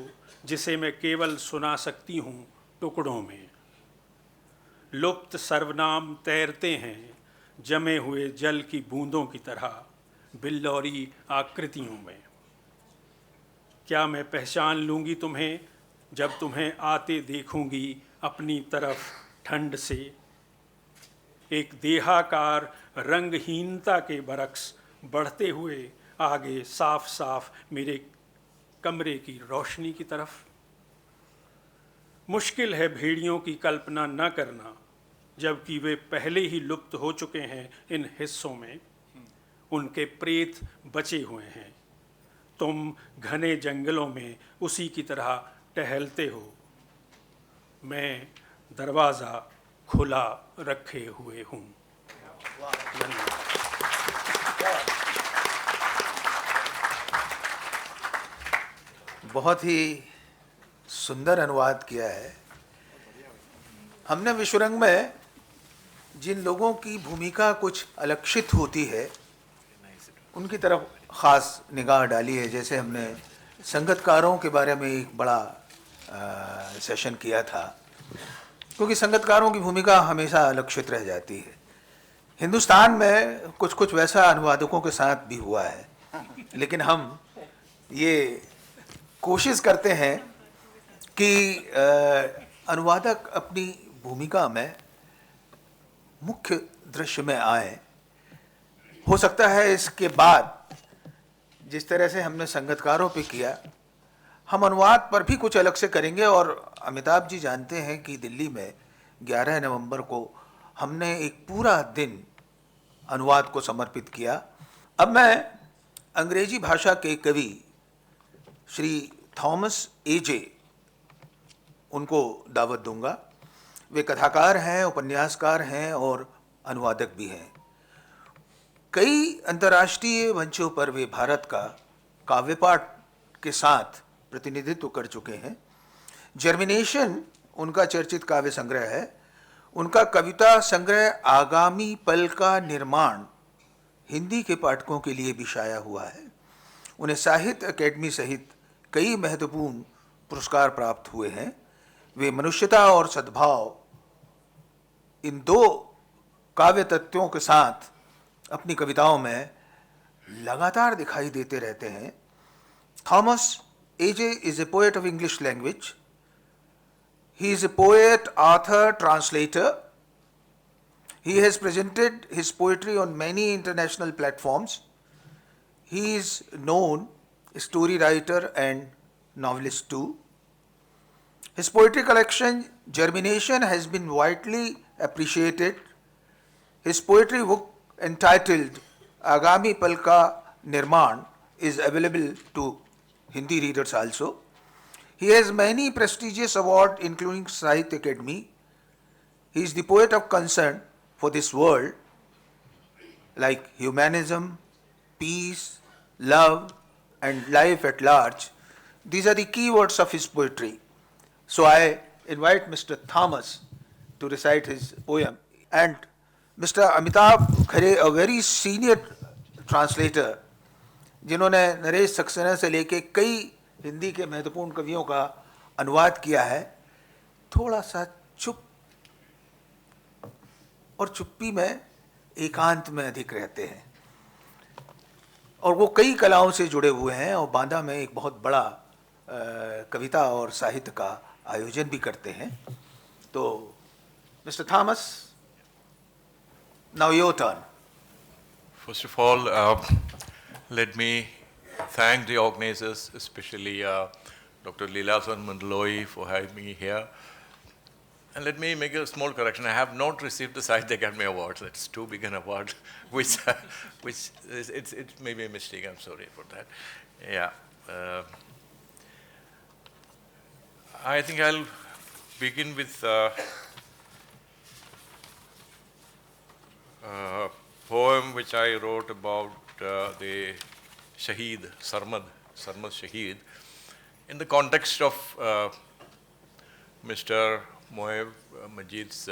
S10: जिसे मैं केवल सुना सकती हूँ टुकड़ों में। लुप्त सर्वनाम तैरते हैं जमे हुए जल की बूंदों की तरह बिल्लौरी आकृतियों में। क्या मैं पहचान लूँगी तुम्हें जब तुम्हें आते देखूँगी अपनी तरफ ठंड से? एक देहाकार रंगहीनता के बरक्स बढ़ते हुए आगे साफ साफ मेरे कमरे की रोशनी की तरफ। मुश्किल है भेड़ियों की कल्पना न करना जबकि वे पहले ही लुप्त हो चुके हैं इन हिस्सों में। उनके प्रेत बचे हुए हैं। तुम घने जंगलों में उसी की तरह टहलते हो। मैं दरवाज़ा खुला रखे हुए हूँ।
S2: बहुत ही सुंदर अनुवाद किया है। हमने विश्वरंग में जिन लोगों की भूमिका कुछ अलक्षित होती है उनकी तरफ ख़ास निगाह डाली है। जैसे हमने संगतकारों के बारे में एक बड़ा सेशन किया था, क्योंकि संगतकारों की भूमिका हमेशा अलक्षित रह जाती है। हिंदुस्तान में कुछ कुछ वैसा अनुवादकों के साथ भी हुआ है, लेकिन हम ये कोशिश करते हैं कि अनुवादक अपनी भूमिका में मुख्य दृश्य में आए। हो सकता है इसके बाद जिस तरह से हमने संगीतकारों पे किया, हम अनुवाद पर भी कुछ अलग से करेंगे। और अमिताभ जी जानते हैं कि दिल्ली में 11 नवंबर को हमने एक पूरा दिन अनुवाद को समर्पित किया। अब मैं अंग्रेजी भाषा के कवि श्री थॉमस एजे उनको दावत दूंगा। वे कथाकार हैं, उपन्यासकार हैं और अनुवादक भी हैं। कई अंतर्राष्ट्रीय मंचों पर वे भारत का काव्यपाठ के साथ प्रतिनिधित्व कर चुके हैं। जर्मिनेशन उनका चर्चित काव्य संग्रह है। उनका कविता संग्रह आगामी पल का निर्माण हिंदी के पाठकों के लिए भी शाया हुआ है। उन्हें साहित्य अकेडमी सहित कई महत्वपूर्ण पुरस्कार प्राप्त हुए हैं। वे मनुष्यता और सद्भाव, इन दो काव्य तत्वों के साथ अपनी कविताओं में लगातार दिखाई देते रहते हैं। Thomas AJ is a poet of English language. He is a poet, author, translator. He has presented his poetry on many international platforms. He is known story writer and novelist too. His poetry collection, Germination, has been widely appreciated. His poetry book entitled Agami Pal Ka Nirman is available to Hindi readers also. He has many prestigious awards including Sahitya Academy. He is the poet of concern for this world like humanism, peace, love and life at large. These are the key words of his poetry. So I invite Mr. Thomas to recite his poem, and Mr. Amitabh Khare, a very senior translator, जिन्होंने नरेश सक्सेना से लेके कई हिंदी के महत्वपूर्ण कवियों का अनुवाद किया है, थोड़ा सा चुप और चुप्पी में एकांत में अधिक रहते हैं। और वो कई कलाओं से जुड़े हुए हैं और बांदा में एक बहुत बड़ा कविता और साहित्य का आयोजन भी करते हैं। तो mister Thomas, now your turn.
S11: First of all, let me thank the organizers, especially Dr. Leela Dharmendloi for having me here. And let me make a small correction. I have not received the Sahitya Academy Award. That's too big an award, which it may be a mistake. I'm sorry for that. Yeah. I think I'll begin with poem which I wrote about the Shaheed, Sarmad Shaheed, in the context of Mr. Moeb Majid's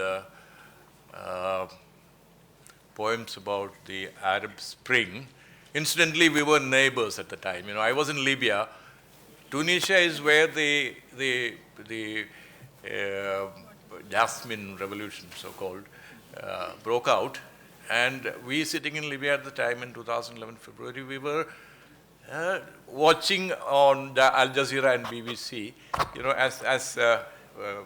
S11: poems about the Arab Spring. Incidentally, we were neighbors at the time. You know, I was in Libya. Tunisia is where the Jasmine Revolution, so-called, broke out. And we sitting in Libya at the time in 2011 February, we were watching on the Al Jazeera and BBC, you know, as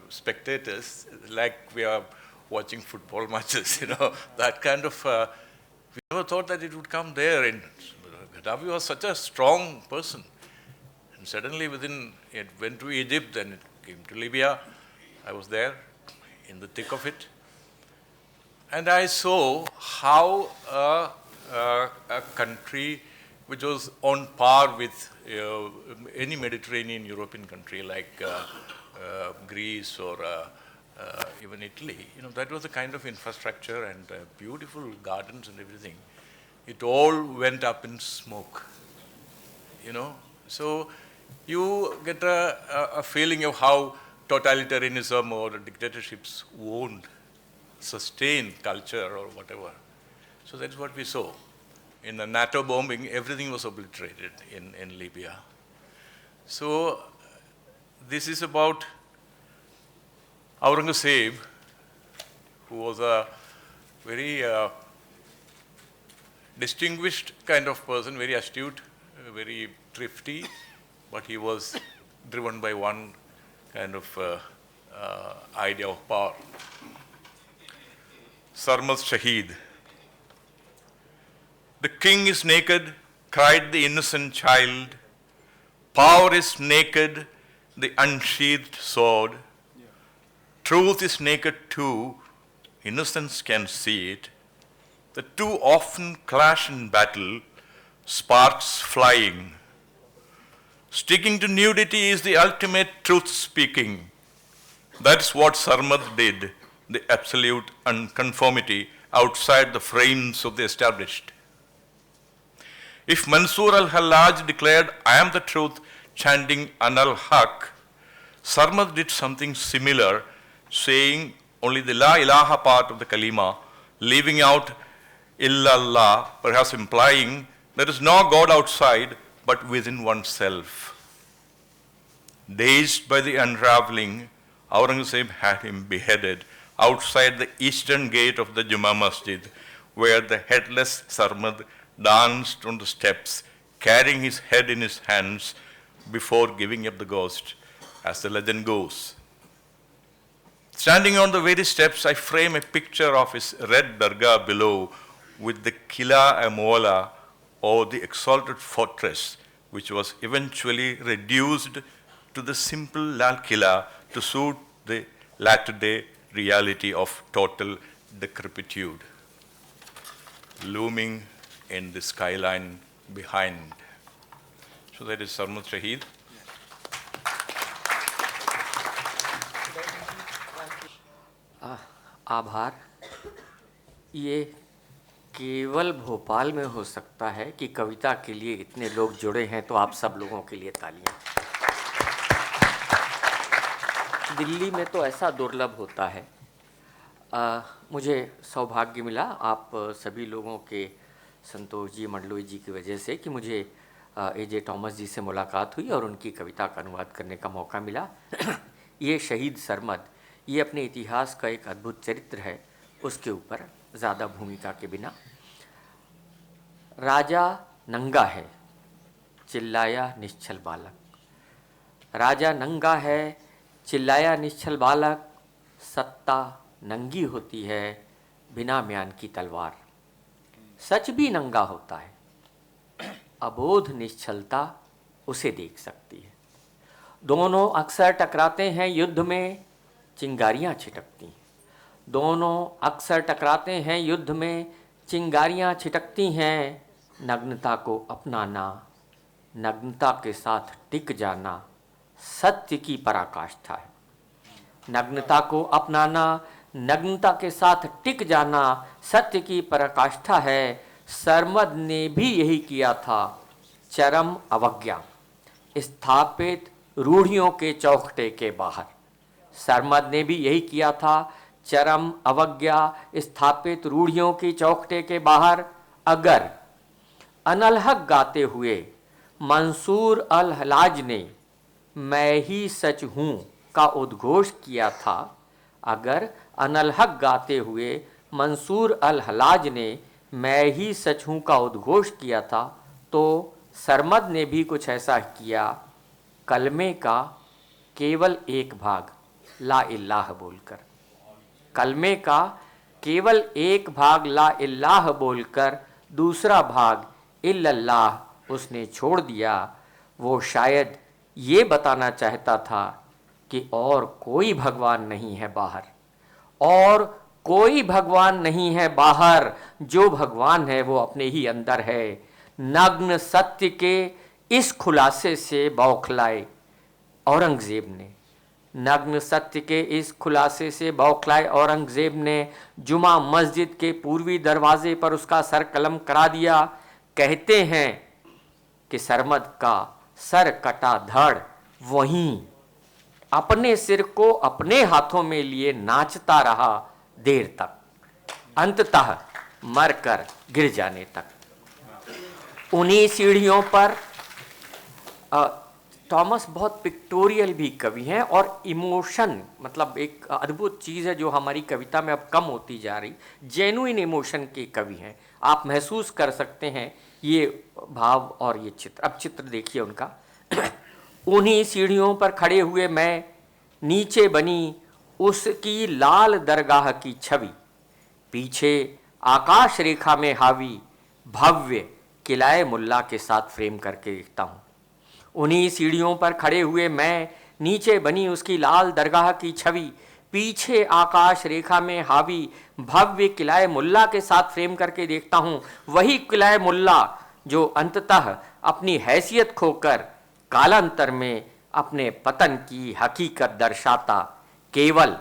S11: spectators, like we are watching football matches, you know, that kind of, we never thought that it would come there. And Gaddafi was such a strong person. And suddenly it went to Egypt, then it came to Libya. I was there in the thick of it. And I saw how a country which was on par with any Mediterranean European country like Greece or even Italy, you know, that was the kind of infrastructure and beautiful gardens and everything. It all went up in smoke, you know. So you get a feeling of how totalitarianism or dictatorships won't sustain culture or whatever. So that's what we saw. In the NATO bombing, everything was obliterated in Libya. So this is about Aurangzeb, who was a very distinguished kind of person, very astute, very thrifty, but he was driven by one kind of idea of power. Sarmad's Shaheed. The king is naked, cried the innocent child. Power is naked, the unsheathed sword. Truth is naked too, innocence can see it. The two often clash in battle, sparks flying. Sticking to nudity is the ultimate truth speaking. That's what Sarmad did, the absolute unconformity outside the frames of the established. If Mansur al-Hallaj declared, I am the truth, chanting Anal Haq, Sarmad did something similar, saying only the La ilaha part of the kalima, leaving out illallah, perhaps implying there is no God outside but within oneself. Dazed by the unraveling, Aurangzeb had him beheaded outside the eastern gate of the Juma Masjid, where the headless Sarmad danced on the steps, carrying his head in his hands before giving up the ghost, as the legend goes. Standing on the very steps, I frame a picture of his red dargah below with the Kila Amola, or the exalted fortress, which was eventually reduced to the simple Lal Kila to suit the latter-day reality of total decrepitude, looming in the skyline behind. So that is Sarmad Shaheed.
S12: आभार। ये केवल भोपाल में हो सकता है कि कविता के लिए इतने लोग जुड़े हैं, तो आप सब लोगों के लिए तालियां। दिल्ली में तो ऐसा दुर्लभ होता है। मुझे सौभाग्य मिला आप सभी लोगों के, संतोष जी, मंडलोई जी की वजह से, कि मुझे ए.जे. टॉमस जी से मुलाकात हुई और उनकी कविता का अनुवाद करने का मौका मिला। ये शहीद सरमद, ये अपने इतिहास का एक अद्भुत चरित्र है, उसके ऊपर ज़्यादा भूमिका के बिना। राजा नंगा है, चिल्लाया निश्चल बालक। राजा नंगा है, चिल्लाया निश्चल बालक। सत्ता नंगी होती है, बिना म्यान की तलवार। सच भी नंगा होता है, अबोध निश्चलता उसे देख सकती है। दोनों अक्सर टकराते हैं युद्ध में, चिंगारियां छिटकती हैं। दोनों अक्सर टकराते हैं युद्ध में, चिंगारियां छिटकती हैं। नग्नता को अपनाना, नग्नता के साथ टिक जाना, सत्य की पराकाष्ठा है। नग्नता को अपनाना, नग्नता के साथ टिक जाना, सत्य की पराकाष्ठा है। सरमद ने भी यही किया था। चरम अवज्ञा स्थापित रूढ़ियों के चौखटे के बाहर। सरमद ने भी यही किया था। चरम अवज्ञा स्थापित रूढ़ियों की चौखटे के बाहर। अगर अनलहक गाते हुए मंसूर अल हलाज ने मैं ही सच हूँ का उद्घोष किया था, अगर अनलहक गाते हुए मंसूर अल हलाज ने मैं ही सच हूँ का उद्घोष किया था, तो सरमद ने भी कुछ ऐसा किया। कलमे का केवल एक भाग ला इल्लाह बोलकर, कलमे का केवल एक भाग ला इल्लाह बोलकर दूसरा भाग इल्लल्लाह उसने छोड़ दिया। वो शायद ये बताना चाहता था कि और कोई भगवान नहीं है बाहर, और कोई भगवान नहीं है बाहर। जो भगवान है वो अपने ही अंदर है। नग्न सत्य के इस खुलासे से बौखलाए औरंगजेब ने, नग्न सत्य के इस खुलासे से बौखलाए औरंगजेब ने जुमा मस्जिद के पूर्वी दरवाजे पर उसका सर कलम करा दिया। कहते हैं कि सरमद का सर कटा धड़ वहीं अपने सिर को अपने हाथों में लिए नाचता रहा देर तक, अंततः मरकर गिर जाने तक। उन्हीं सीढ़ियों पर थॉमस बहुत पिक्टोरियल भी कवि हैं, और इमोशन मतलब एक अद्भुत चीज़ है जो हमारी कविता में अब कम होती जा रही। जेन्युइन इमोशन के कवि हैं, आप महसूस कर सकते हैं ये भाव और ये चित्र। अब चित्र देखिए उनका। उन्हीं सीढ़ियों पर खड़े हुए मैं नीचे बनी उसकी लाल दरगाह की छवि, पीछे आकाश रेखा में हावी भव्य किलाए मुल्ला के साथ फ्रेम करके देखता हूँ। उन्हीं सीढ़ियों पर खड़े हुए मैं नीचे बनी उसकी लाल दरगाह की छवि, पीछे आकाश रेखा में हावी भव्य किलाए मुल्ला के साथ फ्रेम करके देखता हूँ। वही किलाए मुल्ला जो अंततः अपनी हैसियत खोकर कालांतर में अपने पतन की हकीकत दर्शाता केवल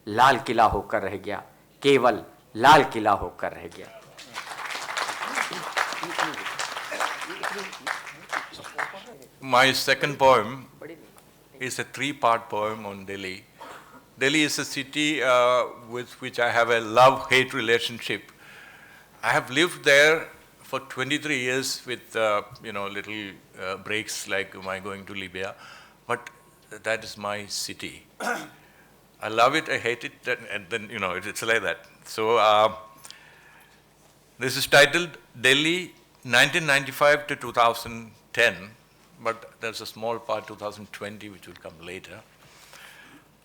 S12: लाल किला होकर रह गया, केवल लाल किला होकर रह गया।
S11: My second poem is a three-part poem on Delhi. Delhi is a city with which I have a love-hate relationship. I have lived there for 23 years with little breaks like am I going to Libya, but that is my city. I love it, I hate it, and then it's like that. So this is titled Delhi 1995 to 2010, but there's a small part 2020 which will come later.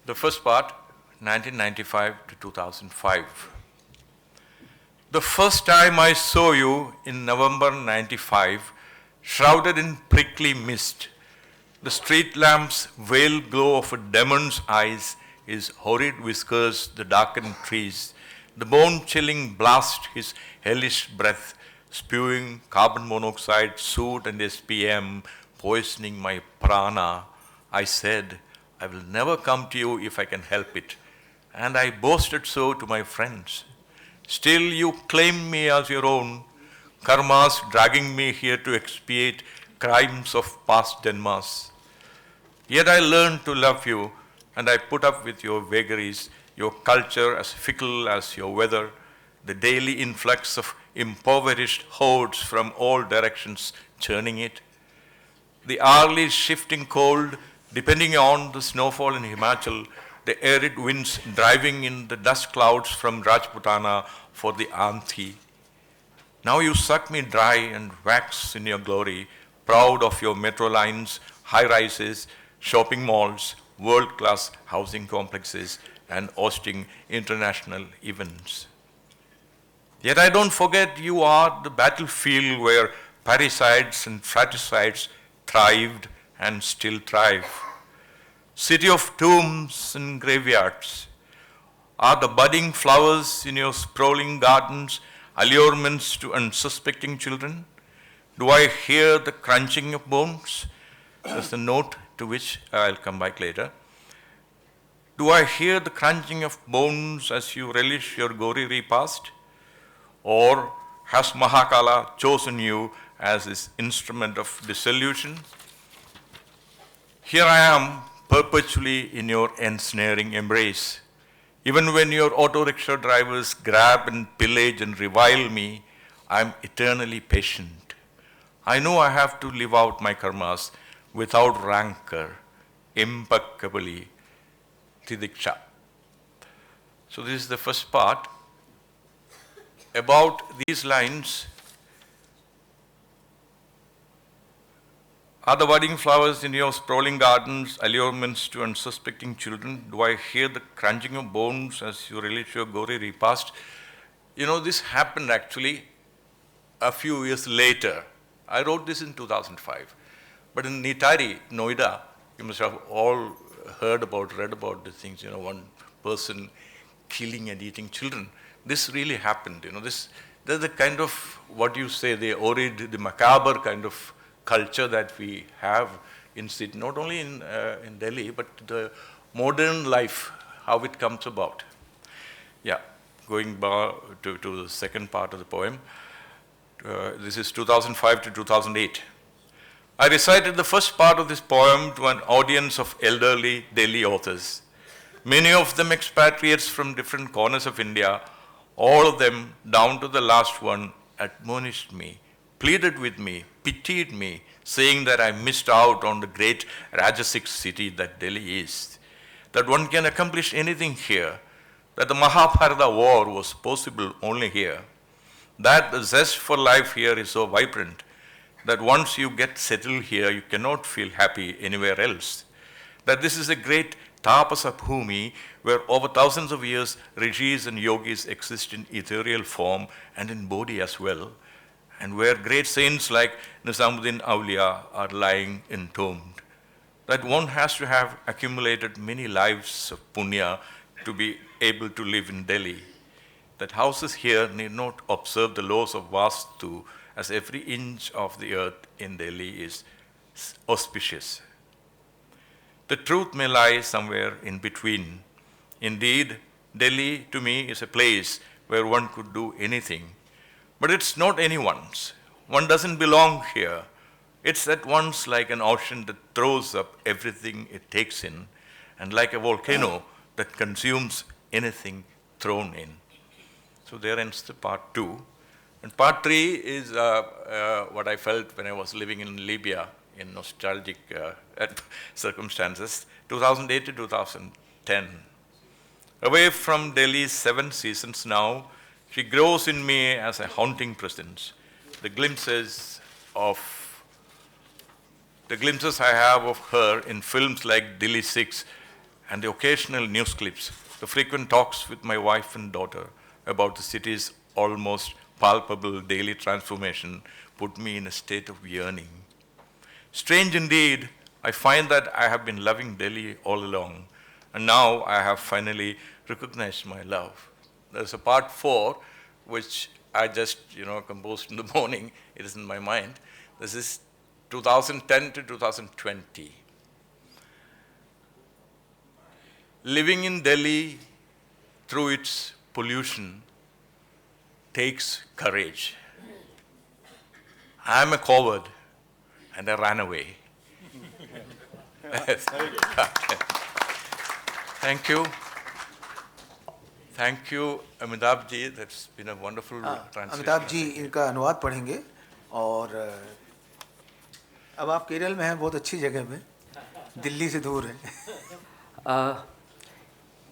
S11: The first part 1995 to 2005. The first time I saw you in November 95, shrouded in prickly mist, the street lamp's veiled glow of a demon's eyes, his horrid whiskers, the darkened trees, the bone-chilling blast, his hellish breath, spewing carbon monoxide, soot and SPM, poisoning my prana. I said, I will never come to you if I can help it. And I boasted so to my friends. Still you claim me as your own, karmas dragging me here to expiate crimes of past Janmas. Yet I learned to love you, and I put up with your vagaries, your culture as fickle as your weather, the daily influx of impoverished hordes from all directions churning it, the hourly shifting cold depending on the snowfall in Himachal, the arid winds driving in the dust clouds from Rajputana for the Anthi. Now you suck me dry and wax in your glory, proud of your metro lines, high-rises, shopping malls, world-class housing complexes, and hosting international events. Yet I don't forget you are the battlefield where parricides and fratricides thrived and still thrive. City of tombs and graveyards. Are the budding flowers in your sprawling gardens allurements to unsuspecting children? Do I hear the crunching of bones? There's a note to which I'll come back later. Do I hear the crunching of bones as you relish your gory repast? Or has Mahakala chosen you as his instrument of dissolution? Here I am, perpetually in your ensnaring embrace. Even when your auto rickshaw drivers grab and pillage and revile me, I am eternally patient. I know I have to live out my karmas without rancor, impeccably, tidiksha. So this is the first part. About these lines, are the budding flowers in your sprawling gardens allurements to unsuspecting children? Do I hear the crunching of bones as you relish your gory repast? This happened actually a few years later. I wrote this in 2005. But in Nitari, Noida, you must have all read about these things, one person killing and eating children. This really happened, there's the kind of, what you say, the horrid, the macabre kind of culture that we have in city, not only in Delhi, but the modern life, how it comes about. Yeah, going back to the second part of the poem. This is 2005 to 2008. I recited the first part of this poem to an audience of elderly Delhi authors. Many of them expatriates from different corners of India. All of them, down to the last one, admonished me, pleaded with me, pitied me, saying that I missed out on the great Rajasic city that Delhi is, that one can accomplish anything here, that the Mahabharata war was possible only here, that the zest for life here is so vibrant, that once you get settled here, you cannot feel happy anywhere else, that this is a great Tapasa Bhumi, where over thousands of years rishis and yogis exist in ethereal form and in body as well, and where great saints like Nizamuddin Awliya are lying entombed. That one has to have accumulated many lives of punya to be able to live in Delhi. That houses here need not observe the laws of Vastu, as every inch of the earth in Delhi is auspicious. The truth may lie somewhere in between. Indeed, Delhi to me is a place where one could do anything. But it's not anyone's. One doesn't belong here. It's at once like an ocean that throws up everything it takes in, and like a volcano that consumes anything thrown in. So there ends the part 2. And part 3 is what I felt when I was living in Libya in nostalgic circumstances, 2008 to 2010. Away from Delhi's 7 seasons now, she grows in me as a haunting presence. The glimpses I have of her in films like Delhi 6 and the occasional news clips, the frequent talks with my wife and daughter about the city's almost palpable daily transformation put me in a state of yearning. Strange indeed, I find that I have been loving Delhi all along, and now I have finally recognized my love. There's a part 4, which I just, composed in the morning. It is in my mind. This is 2010 to 2020. Living in Delhi through its pollution takes courage. I am a coward, and I ran away. Thank you. Thank you, Amitabh ji. That's been a wonderful translation.
S2: Amitabh ji इनका अनुवाद पढ़ेंगे, और अब आप केरल में हैं, बहुत अच्छी जगह में, दिल्ली से दूर है।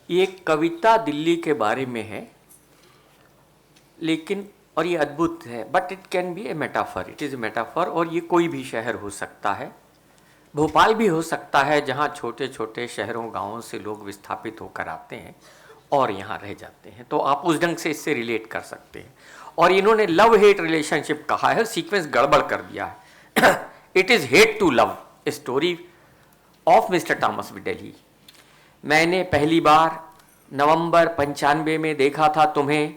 S12: ये कविता दिल्ली के बारे में है, लेकिन और ये अद्भुत है, but it can be A metaphor, it is a metaphor, और ये कोई भी शहर हो सकता है, भोपाल भी हो सकता है, जहाँ छोटे छोटे शहरों गांवों से लोग विस्थापित होकर आते हैं और यहाँ रह जाते हैं, तो आप उस ढंग से इससे रिलेट कर सकते हैं। और इन्होंने लव हेट रिलेशनशिप कहा है, सीक्वेंस गड़बड़ कर दिया है। It is hate to love, a story of mister Thomas Videly. मैंने पहली बार नवंबर 95 में देखा था तुम्हें,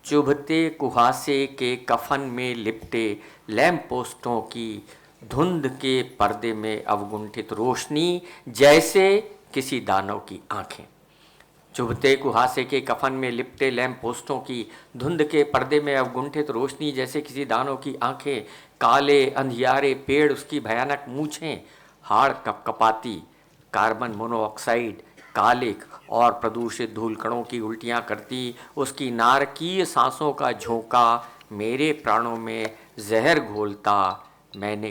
S12: चुभते कुहासे के कफन में लिपटे लैंप पोस्टों की धुंध के पर्दे में अवगुंठित रोशनी जैसे किसी दानव की आंखें। चुभते कुहासे के कफन में लिपटे लैंप पोस्टों की धुंध के पर्दे में अवगुंठित रोशनी जैसे किसी दानव की आंखें, काले अंधियारे पेड़, उसकी भयानक मूछें, हाड़ कपकपाती, कार्बन मोनोऑक्साइड, काले और प्रदूषित धूल कणों की उल्टियां करती, उसकी नारकीय सांसों का झोंका मेरे प्राणों में जहर घोलता। मैंने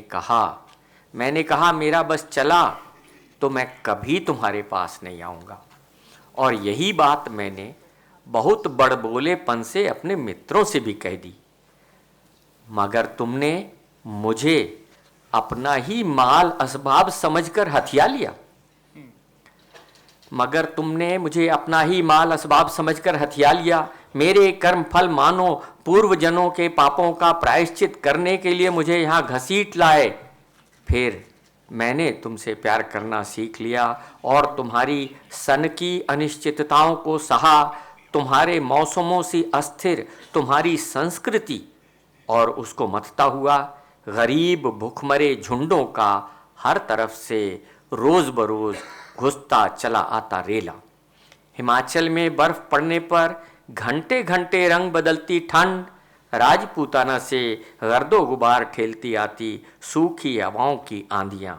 S12: कहा मेरा बस चला तो मैं कभी तुम्हारे पास नहीं आऊँगा। और यही बात मैंने बहुत बड़बोलेपन से अपने मित्रों से भी कह दी, मगर तुमने मुझे अपना ही माल असबाब समझकर हथिया लिया। मगर तुमने मुझे अपना ही माल असबाब समझकर हथिया लिया। मेरे कर्म फल मानो पूर्व जनों के पापों का प्रायश्चित करने के लिए मुझे यहाँ घसीट लाए। फिर मैंने तुमसे प्यार करना सीख लिया और तुम्हारी सन की अनिश्चितताओं को सहा, तुम्हारे मौसमों से अस्थिर तुम्हारी संस्कृति, और उसको मथता हुआ गरीब भूखमरे झुंडों का हर तरफ से रोज़ बरोज़ घुसता चला आता रेला। हिमाचल में बर्फ पड़ने पर घंटे घंटे रंग बदलती ठंड, राजपूताना से गर्दो गुबार ठेलती आती सूखी हवाओं की आंधियाँ।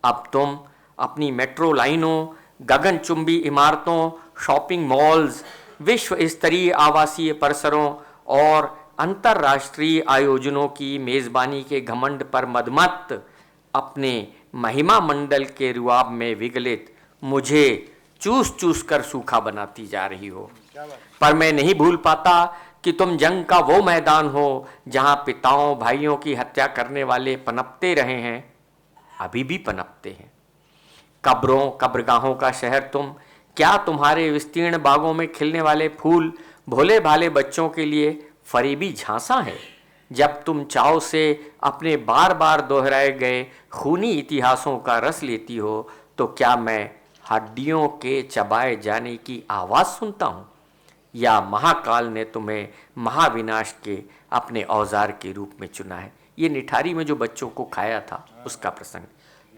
S12: अब तुम अपनी मेट्रो लाइनों, गगनचुंबी इमारतों, शॉपिंग मॉल्स, विश्व स्तरीय आवासीय परिसरों और अंतर्राष्ट्रीय आयोजनों की मेज़बानी के घमंड पर मदमत्त अपने महिमा मंडल के रुआब में विगलित मुझे चूस चूस कर सूखा बनाती जा रही हो। पर मैं नहीं भूल पाता कि तुम जंग का वो मैदान हो जहां पिताओं भाइयों की हत्या करने वाले पनपते रहे हैं, अभी भी पनपते हैं। कब्रों कब्रगाहों का शहर तुम, क्या तुम्हारे विस्तीर्ण बागों में खिलने वाले फूल भोले भाले बच्चों के लिए फरीबी झांसा है? जब तुम चाव से अपने बार बार दोहराए गए खूनी इतिहासों का रस लेती हो तो क्या मैं हड्डियों के चबाए जाने की आवाज़ सुनता हूँ, या महाकाल ने तुम्हें महाविनाश के अपने औजार के रूप में चुना है? ये निठारी में जो बच्चों को खाया था उसका प्रसंग।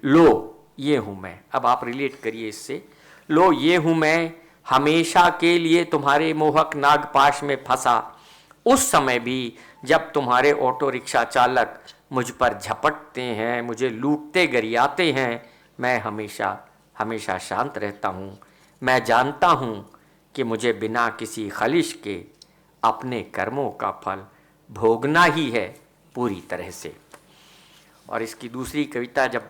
S12: लो ये हूँ मैं, अब आप रिलेट करिए इससे। लो ये हूँ मैं, हमेशा के लिए तुम्हारे मोहक नागपाश में फंसा, उस समय भी जब तुम्हारे ऑटो रिक्शा चालक मुझ पर झपटते हैं, मुझे लूटते गरियाते हैं, मैं हमेशा हमेशा शांत रहता हूँ। मैं जानता हूँ कि मुझे बिना किसी खलिश के अपने कर्मों का फल भोगना ही है पूरी तरह से। और इसकी दूसरी कविता जब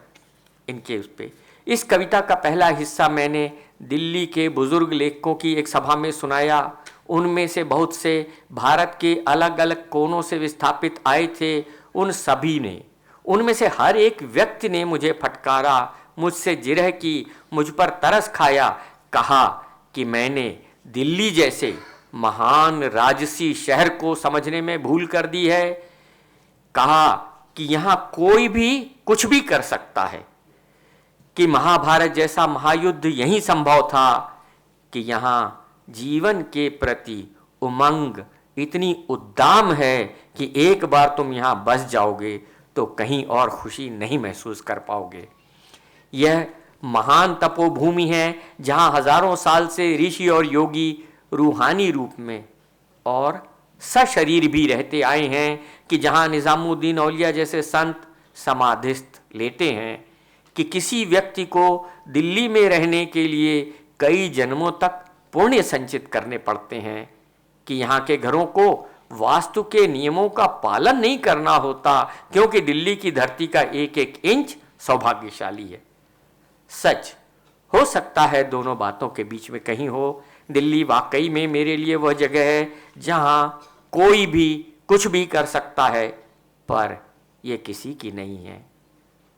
S12: इनके उस पे, इस कविता का पहला हिस्सा मैंने दिल्ली के बुजुर्ग लेखकों की एक सभा में सुनाया। उनमें से बहुत से भारत के अलग अलग कोनों से विस्थापित आए थे। उन सभी ने, उनमें से हर एक व्यक्ति ने मुझे फटकारा, मुझसे जिरह की, मुझ पर तरस खाया, कहा कि मैंने दिल्ली जैसे महान राजसी शहर को समझने में भूल कर दी है। कहा कि यहाँ कोई भी कुछ भी कर सकता है, कि महाभारत जैसा महायुद्ध यही संभव था, कि यहाँ जीवन के प्रति उमंग इतनी उद्दाम है कि एक बार तुम यहाँ बस जाओगे तो कहीं और खुशी नहीं महसूस कर पाओगे। यह महान तपोभूमि है जहाँ हजारों साल से ऋषि और योगी रूहानी रूप में और सशरीर भी रहते आए हैं, कि जहाँ निज़ामुद्दीन औलिया जैसे संत समाधिस्थ लेते हैं, कि किसी व्यक्ति को दिल्ली में रहने के लिए कई जन्मों तक पुण्य संचित करने पड़ते हैं, कि यहाँ के घरों को वास्तु के नियमों का पालन नहीं करना होता, क्योंकि दिल्ली की धरती का एक एक इंच सौभाग्यशाली है। सच हो सकता है दोनों बातों के बीच में कहीं हो। दिल्ली वाकई में मेरे लिए वह जगह है जहाँ कोई भी कुछ भी कर सकता है, पर यह किसी की नहीं है,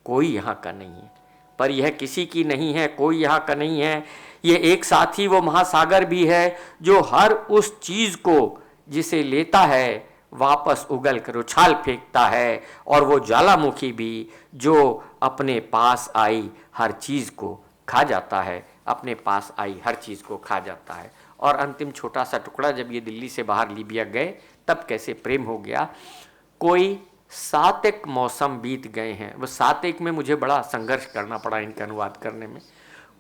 S12: कोई यहाँ का नहीं है। पर यह किसी की नहीं है, कोई यहाँ का नहीं है, ये एक साथ ही वो महासागर भी है जो हर उस चीज़ को जिसे लेता है वापस उगल कर उछाल फेंकता है, और वो ज्वालामुखी भी जो अपने पास आई हर चीज़ को खा जाता है, अपने पास आई हर चीज़ को खा जाता है। और अंतिम छोटा सा टुकड़ा, जब ये दिल्ली से बाहर लीबिया गए तब कैसे प्रेम हो गया। कोई 7 मौसम बीत गए हैं, वो 7 में मुझे बड़ा संघर्ष करना पड़ा इनका अनुवाद करने में।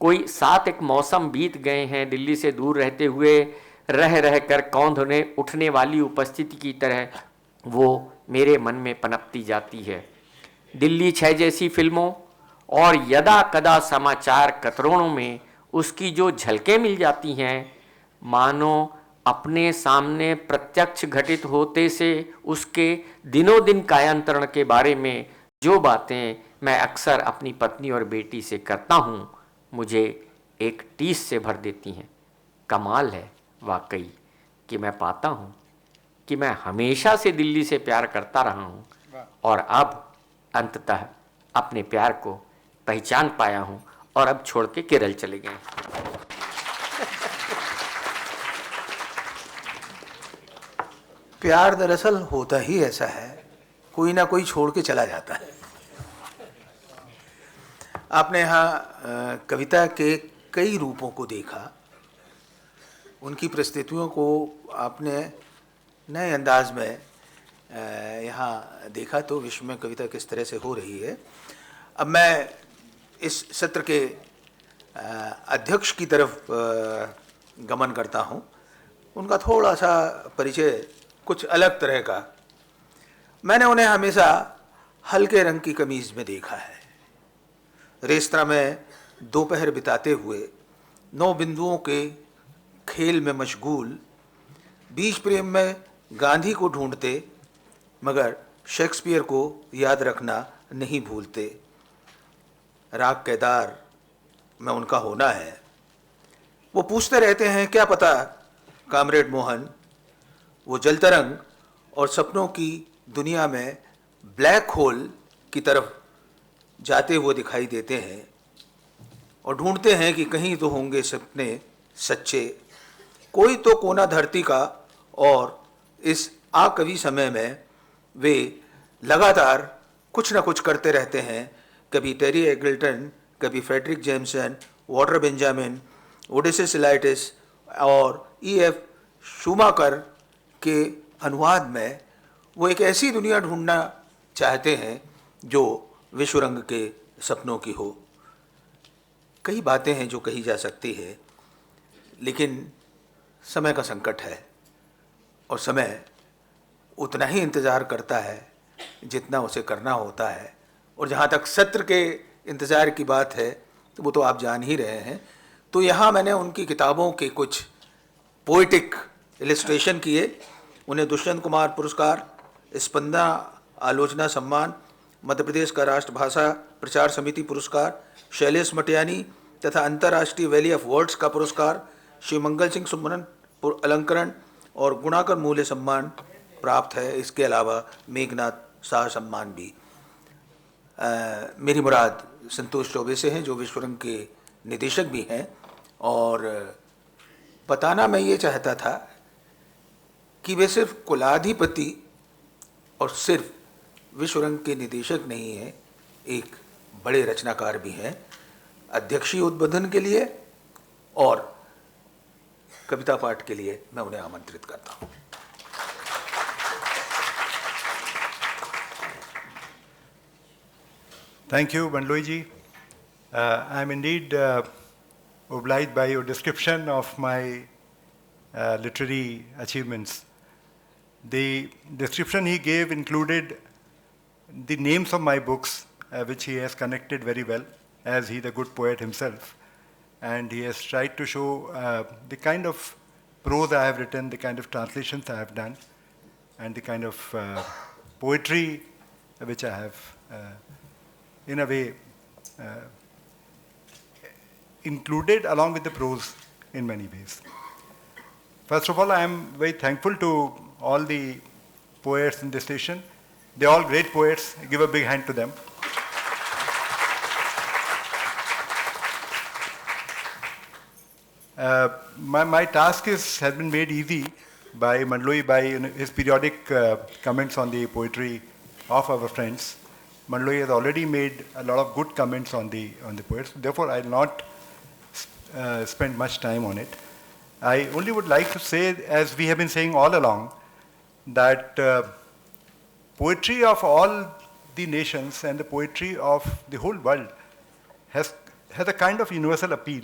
S12: कोई 7 मौसम बीत गए हैं दिल्ली से दूर रहते हुए, रह रह कर कौंध उठने वाली उपस्थिति की तरह वो मेरे मन में पनपती जाती है। दिल्ली 6 जैसी फिल्मों और यदा कदा समाचार कतरों में उसकी जो झलकें मिल जाती हैं, मानो अपने सामने प्रत्यक्ष घटित होते से उसके दिनों दिन कायांतरण के बारे में जो बातें मैं अक्सर अपनी पत्नी और बेटी से करता हूँ, मुझे एक टीस से भर देती हैं। कमाल है वाकई कि मैं पाता हूँ कि मैं हमेशा से दिल्ली से प्यार करता रहा हूँ, और अब अंततः अपने प्यार को पहचान पाया हूँ, और अब छोड़ के केरल चले गए।
S2: प्यार दरअसल होता ही ऐसा है, कोई ना कोई छोड़ के चला जाता है। आपने यहाँ कविता के कई रूपों को देखा, उनकी प्रस्तुतियों को आपने नए अंदाज में यहाँ देखा, तो विश्व में कविता किस तरह से हो रही है। अब मैं इस सत्र के अध्यक्ष की तरफ गमन करता हूँ। उनका थोड़ा सा परिचय कुछ अलग तरह का। मैंने उन्हें हमेशा हल्के रंग की कमीज़ में देखा है, रेस्तरां में दोपहर बिताते हुए 9 बिंदुओं के खेल में मशगूल, बीच प्रेम में गांधी को ढूंढते मगर शेक्सपियर को याद रखना नहीं भूलते। राग केदार में उनका होना है। वो पूछते रहते हैं क्या पता कामरेड मोहन, वो जलतरंग और सपनों की दुनिया में ब्लैक होल की तरफ जाते हुए दिखाई देते हैं। और ढूंढते हैं कि कहीं तो होंगे सपने सच्चे, कोई तो कोना धरती का। और इस अकवी समय में वे लगातार कुछ ना कुछ करते रहते हैं, कभी टेरी एगल्टन, कभी फ्रेडरिक जेमसन, वॉल्टर बेंजामिन, ओडेसिस इलाइटिस और E.F. शूमाकर के अनुवाद में वो एक ऐसी दुनिया ढूंढना चाहते हैं जो विश्वरंग के सपनों की हो। कई बातें हैं जो कही जा सकती है, लेकिन समय का संकट है और समय उतना ही इंतज़ार करता है जितना उसे करना होता है। और जहाँ तक सत्र के इंतज़ार की बात है तो वो तो आप जान ही रहे हैं। तो यहाँ मैंने उनकी किताबों के कुछ पोइटिक इलस्ट्रेशन किए। उन्हें दुष्यंत कुमार पुरस्कार, स्पंदना आलोचना सम्मान, मध्य प्रदेश का राष्ट्रभाषा प्रचार समिति पुरस्कार, शैलेश मटियानी तथा अंतर्राष्ट्रीय वैली ऑफ वर्ड्स का पुरस्कार, श्री मंगल सिंह सुमरन अलंकरण और गुणाकर मूल्य सम्मान प्राप्त है। इसके अलावा मेघनाथ शाह सम्मान भी। मेरी मुराद संतोष चौबे से हैं जो विश्वरंग के निदेशक भी हैं। और बताना मैं ये चाहता था कि वे सिर्फ कुलाधिपति और सिर्फ विश्वरंग के निदेशक नहीं हैं, एक बड़े रचनाकार भी हैं। अध्यक्षीय उद्बोधन के लिए और कविता पाठ के लिए मैं उन्हें आमंत्रित करता हूँ।
S8: Thank you, Bandloi ji. I am indeed obliged by your description of my literary achievements. The description he gave included the names of my books, which he has connected very well, as he is a good poet himself. And he has tried to show the kind of prose I have written, the kind of translations I have done, and the kind of poetry which I have, in a way, included along with the prose in many ways. First of all, I am very thankful to all the poets in this station. They are all great poets. Give a big hand to them. My task has been made easy by Bandloi, by his periodic comments on the poetry of our friends. Bandloi has already made a lot of good comments on the poets. Therefore, I will not spend much time on it. I only would like to say, as we have been saying all along, that poetry of all the nations and the poetry of the whole world has a kind of universal appeal.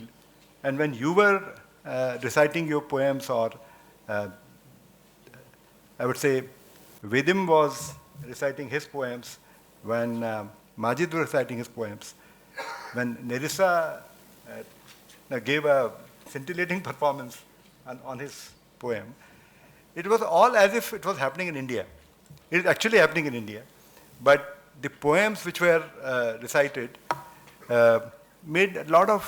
S8: And when you were reciting your poems, or I would say Vedim was reciting his poems, when Majid was reciting his poems, when Nerissa gave a scintillating performance on his poem, it was all as if it was happening in India. It is actually happening in India. But the poems which were recited made a lot of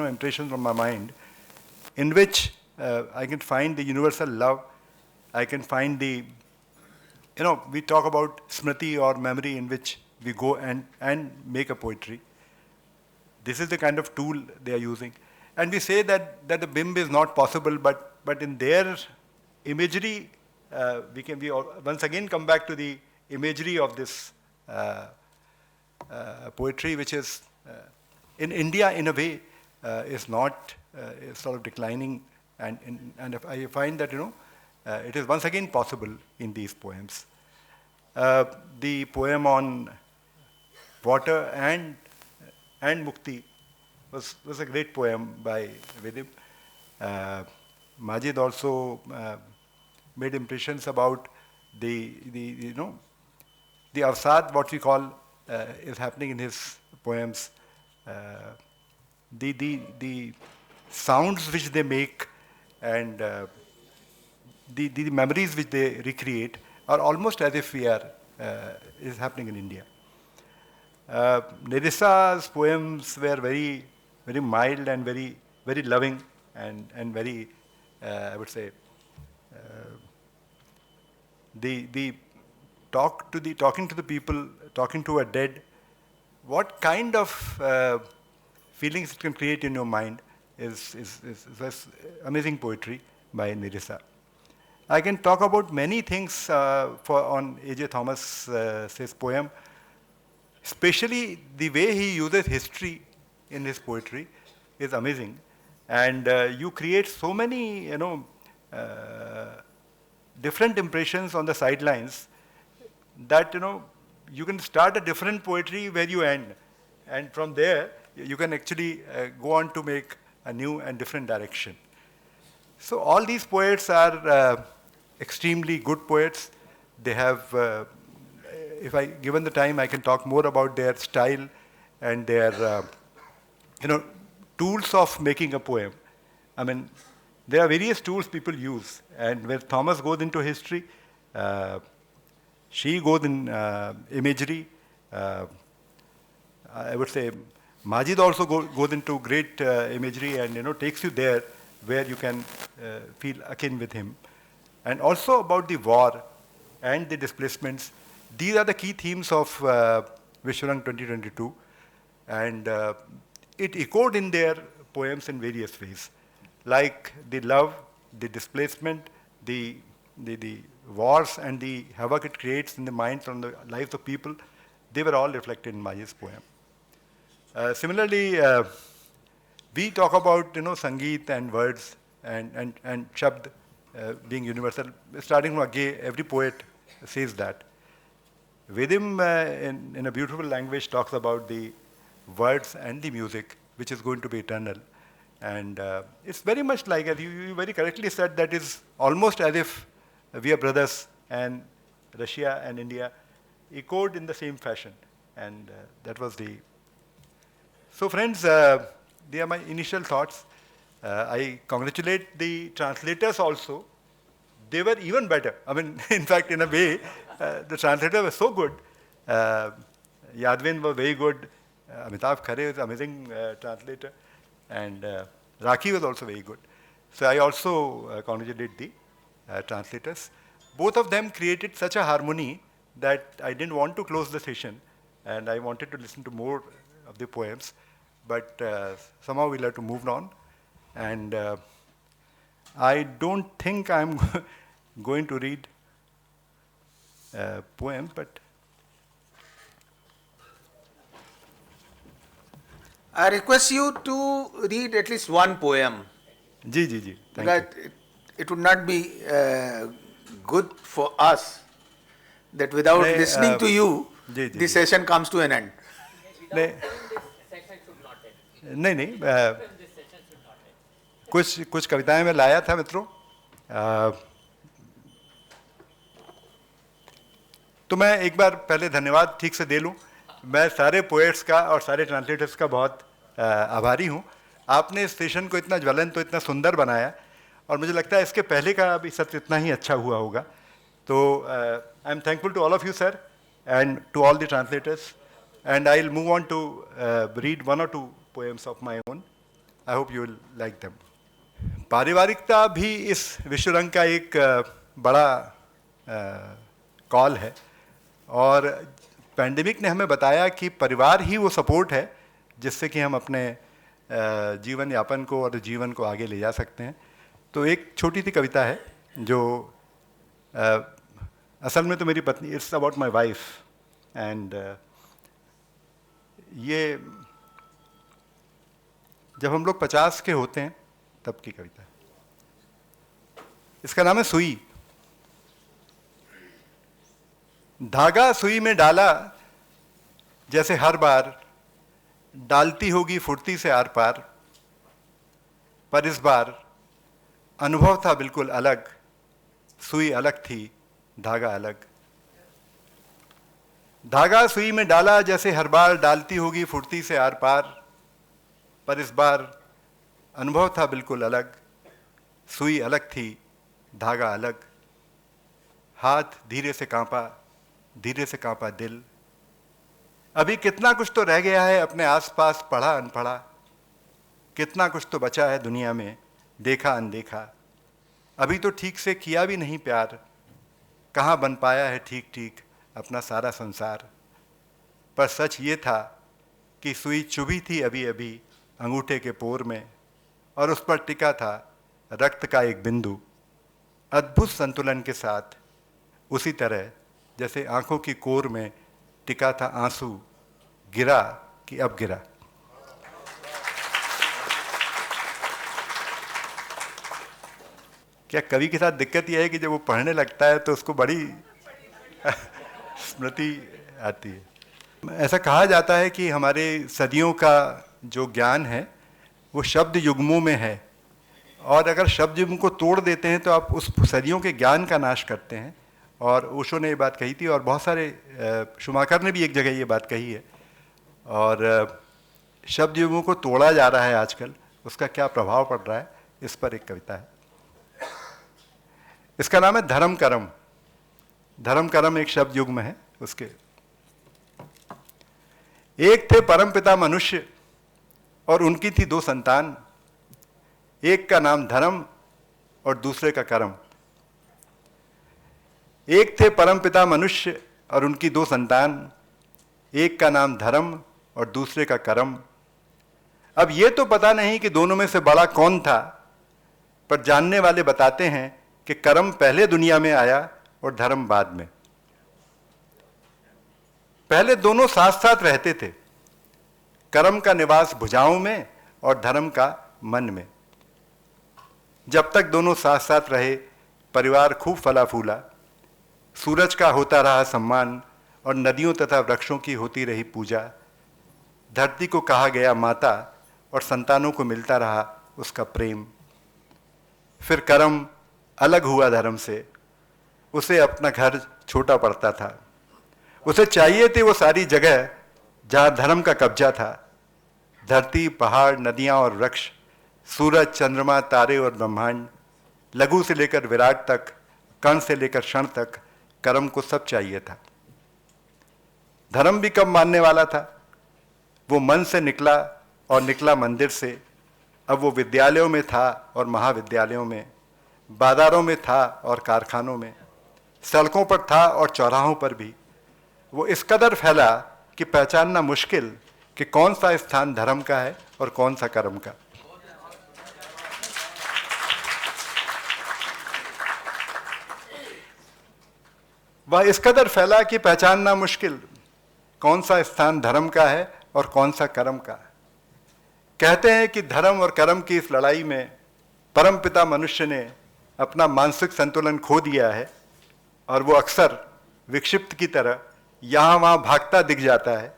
S8: impressions on my mind, in which I can find the universal love. I can find the, we talk about smriti or memory, in which we go and make a poetry. This is the kind of tool they are using. And we say that the BIMB is not possible, but in their imagery, we once again come back to the imagery of this poetry, which is in India, in a way, is not is sort of declining, and I find that it is once again possible in these poems. The poem on water and Mukti was a great poem by Vedim. Majid also made impressions about the avsad, what we call is happening in his poems. The sounds which they make and the memories which they recreate are almost as if is happening in India. Nerissa's poems were very, very mild and very, very loving and very, I would say, the talking to the people, talking to a dead. What kind of feelings it can create in your mind is amazing poetry by Nirisa. I can talk about many things on A.J. Thomas's poem, especially the way he uses history in his poetry is amazing. And you create so many, different impressions on the sidelines that, you can start a different poetry where you end. And from there, you can actually go on to make a new and different direction. So all these poets are extremely good poets. They have, given the time, I can talk more about their style and their, tools of making a poem. I mean, there are various tools people use. And where Thomas goes into history, she goes in imagery. I would say Majid also goes into great imagery and takes you there where you can feel akin with him. And also about the war and the displacements. These are the key themes of Vishwarang 2022. And it echoed in their poems in various ways, like the love, the displacement, the wars and the havoc it creates in the minds and the lives of people. They were all reflected in Majid's poem. Similarly, we talk about Sangeet and words and Shabd being universal. Starting from Agge, every poet says that. Vedim, in a beautiful language, talks about the words and the music, which is going to be eternal. And it's very much like, as you very correctly said, that is almost as if we are brothers and Russia and India echoed in the same fashion. And that was the... So friends, they are my initial thoughts. I congratulate the translators also. They were even better. I mean, in fact, in a way, the translator was so good. Yadvin was very good. Amitabh Khare was an amazing translator. And Rakhi was also very good. So I also congratulate the translators. Both of them created such a harmony that I didn't want to close the session. And I wanted to listen to more of the poems. But somehow we'll have to move on. And I don't think I'm going to read a poem, but
S2: I request you to read at least one poem.
S8: Ji.
S2: That it would not be good for us that without listening to you, the session comes to an end.
S8: नहीं कुछ कविताएं मैं लाया था मित्रों. तो मैं एक बार पहले धन्यवाद ठीक से दे लूं. मैं सारे पोएट्स का और सारे ट्रांसलेटर्स का बहुत आभारी हूं. आपने इस सेशन को इतना ज्वलंत, तो इतना सुंदर बनाया और मुझे लगता है इसके पहले का भी सत्र इतना ही अच्छा हुआ होगा. तो I am thankful to all of you sir and to all the translators. And I'll move on to read one or two poems of my own. I hope you will like them. पारिवारिकता भी इस विश्वरंग का एक बड़ा call है और pandemic ने हमें बताया कि परिवार ही वो सपोर्ट है जिससे कि हम अपने जीवन यापन को और जीवन को आगे ले जा सकते हैं. तो एक छोटी सी कविता है जो असल में तो मेरी पत्नी, it's about my wife. And ये जब हम लोग 50 के होते हैं तब की कविता है. इसका नाम है सुई. धागा सुई में डाला जैसे हर बार डालती होगी फुर्ती से आर पार, पर इस बार अनुभव था बिल्कुल अलग. सुई अलग थी, धागा अलग. धागा सुई में डाला जैसे हर बार डालती होगी फुर्ती से आर पार, पर इस बार अनुभव था बिल्कुल अलग. सुई अलग थी, धागा अलग. हाथ धीरे से कांपा दिल. अभी कितना कुछ तो रह गया है अपने आसपास पढ़ा अनपढ़ा. कितना कुछ तो बचा है दुनिया में देखा अनदेखा. अभी तो ठीक से किया भी नहीं प्यार. कहाँ बन पाया है ठीक ठीक अपना सारा संसार. पर सच ये था कि सुई चुभी थी अभी अभी अंगूठे के पोर में, और उस पर टिका था रक्त का एक बिंदु, अद्भुत संतुलन के साथ, उसी तरह जैसे आंखों की कोर में टिका था आंसू, गिरा कि अब गिरा। क्या कवि के साथ दिक्कत यह है कि जब वो पढ़ने लगता है तो उसको बड़ी स्मृति आती है। ऐसा कहा जाता है कि हमारे सदियों का जो ज्ञान है वो शब्द युग्मों में है, और अगर शब्द युग्म को तोड़ देते हैं तो आप उस सदियों के ज्ञान का नाश करते हैं। और ओशो ने ये बात कही थी, और बहुत सारे शुमाकर ने भी एक जगह ये बात कही है। और शब्द युग्मों को तोड़ा जा रहा है आजकल, उसका क्या प्रभाव पड़ रहा है, इस पर एक कविता है। इसका नाम है धर्म करम। धर्म करम एक शब्द युग्म है उसके। एक थे परमपिता मनुष्य और उनकी थी दो संतान, एक का नाम धर्म और दूसरे का कर्म। एक थे परमपिता मनुष्य और उनकी दो संतान, एक का नाम धर्म और दूसरे का कर्म। अब ये तो पता नहीं कि दोनों में से बड़ा कौन था, पर जानने वाले बताते हैं कि कर्म पहले दुनिया में आया और धर्म बाद में। पहले दोनों साथ साथ रहते थे, कर्म का निवास भुजाओं में और धर्म का मन में। जब तक दोनों साथ साथ रहे, परिवार खूब फला फूला, सूरज का होता रहा सम्मान और नदियों तथा वृक्षों की होती रही पूजा। धरती को कहा गया माता और संतानों को मिलता रहा उसका प्रेम। फिर कर्म अलग हुआ धर्म से, उसे अपना घर छोटा पड़ता था। उसे चाहिए थी वो सारी जगह जहाँ धर्म का कब्जा था। धरती, पहाड़, नदियाँ और वृक्ष, सूरज, चंद्रमा, तारे और ब्रह्मांड, लघु से लेकर विराट तक, कण से लेकर क्षण तक, कर्म को सब चाहिए था। धर्म भी कब मानने वाला था? वो मन से निकला और निकला मंदिर से। अब वो विद्यालयों में था और महाविद्यालयों में, बाजारों में था और कारखानों में, सड़कों पर था और चौराहों पर भी। वो इस कदर फैला कि पहचानना मुश्किल कि कौन सा स्थान धर्म का है और कौन सा कर्म का। वह इस कदर फैला कि पहचानना मुश्किल कौन सा स्थान धर्म का है और कौन सा कर्म का। कहते हैं कि धर्म और कर्म की इस लड़ाई में परमपिता मनुष्य ने अपना मानसिक संतुलन खो दिया है, और वो अक्सर विक्षिप्त की तरह यहाँ वहाँ भागता दिख जाता है।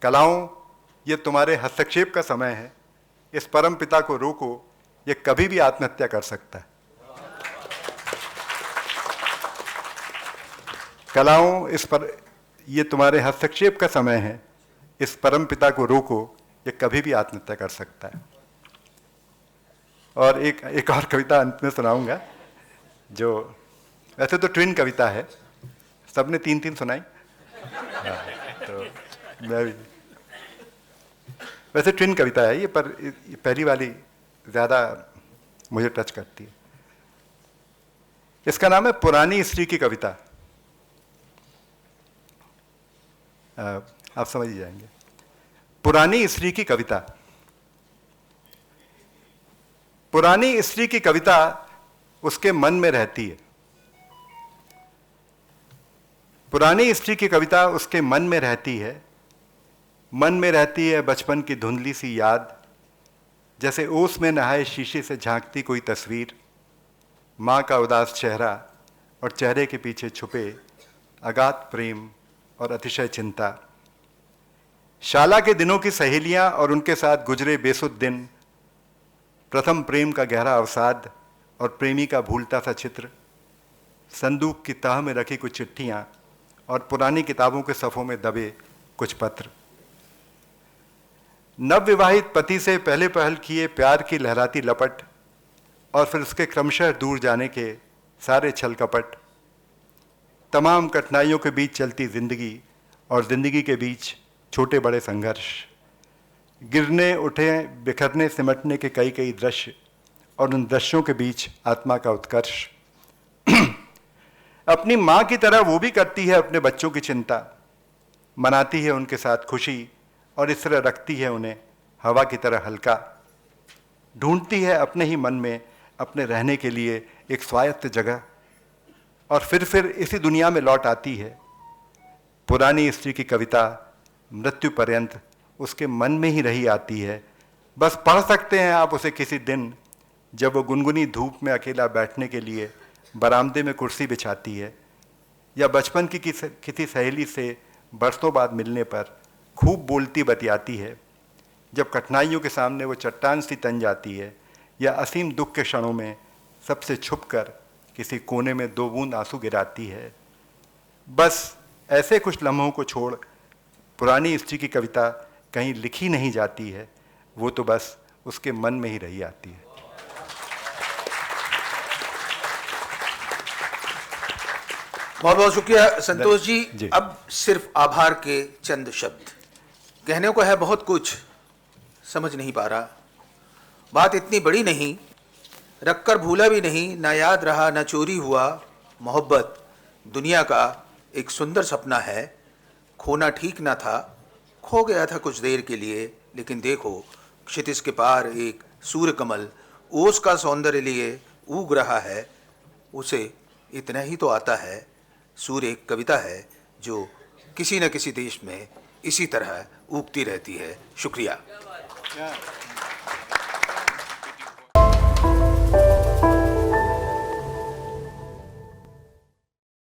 S8: कलाओं, ये तुम्हारे हस्तक्षेप का समय है, इस परमपिता को रोको, ये कभी भी आत्महत्या कर सकता है। कलाओं, ये तुम्हारे हस्तक्षेप का समय है, इस परमपिता को रोको, ये कभी भी आत्महत्या कर सकता है। और एक और कविता अंत में सुनाऊंगा, जो वैसे तो ट्विन कविता है, सबने तीन तीन सुनाई, तो मैं भी, वैसे ट्विन कविता है ये, पर पहली वाली ज़्यादा मुझे टच करती है। इसका नाम है पुरानी स्त्री की कविता। आप समझ ही जाएंगे। पुरानी स्त्री की कविता। पुरानी स्त्री की कविता उसके मन में रहती है। पुरानी स्त्री की कविता उसके मन में रहती है। मन में रहती है बचपन की धुंधली सी याद, जैसे ओस में नहाए शीशे से झांकती कोई तस्वीर, माँ का उदास चेहरा और चेहरे के पीछे छुपे अगाध प्रेम और अतिशय चिंता। शाला के दिनों की सहेलियां और उनके साथ गुजरे बेसुध दिन, प्रथम प्रेम का गहरा अवसाद और प्रेमी का भूलता सा चित्र, संदूक की तह में रखी कुछ चिट्ठियां और पुरानी किताबों के सफ़ों में दबे कुछ पत्र। नवविवाहित पति से पहले पहल किए प्यार की लहराती लपट, और फिर उसके क्रमशः दूर जाने के सारे छल कपट। तमाम कठिनाइयों के बीच चलती जिंदगी और जिंदगी के बीच छोटे बड़े संघर्ष, गिरने उठे बिखरने सिमटने के कई कई दृश्य, और उन दृश्यों के बीच आत्मा का उत्कर्ष। अपनी माँ की तरह वो भी करती है अपने बच्चों की चिंता, मनाती है उनके साथ खुशी और इस तरह रखती है उन्हें हवा की तरह हल्का, ढूंढती है अपने ही मन में अपने रहने के लिए एक स्वायत्त जगह, और फिर इसी दुनिया में लौट आती है। पुरानी स्त्री की कविता मृत्यु पर्यंत उसके मन में ही रही आती है। बस पढ़ सकते हैं आप उसे किसी दिन, जब वो गुनगुनी धूप में अकेला बैठने के लिए बरामदे में कुर्सी बिछाती है, या बचपन की किसी सहेली से बरसों बाद मिलने पर खूब बोलती बतियाती है, जब कठिनाइयों के सामने वो चट्टान सी तन जाती है, या असीम दुख के क्षणों में सबसे छुपकर किसी कोने में 2 बूंद आंसू गिराती है। बस ऐसे कुछ लम्हों को छोड़ पुरानी स्त्री की कविता कहीं लिखी नहीं जाती है, वो तो बस उसके मन में ही रही आती है।
S2: बहुत बहुत शुक्रिया संतोष जी। अब सिर्फ आभार के चंद शब्द। कहने को है बहुत कुछ, समझ नहीं पा रहा। बात इतनी बड़ी नहीं, रखकर भूला भी नहीं, ना याद रहा ना चोरी हुआ। मोहब्बत दुनिया का एक सुंदर सपना है, खोना ठीक ना था, खो गया था कुछ देर के लिए, लेकिन देखो क्षितिज के पार एक सूर्य कमल ओस का सौंदर्य लिए उग रहा है। उसे इतना ही तो आता है। सूर्य एक कविता है जो किसी न किसी देश में इसी तरह उगती रहती है। शुक्रिया।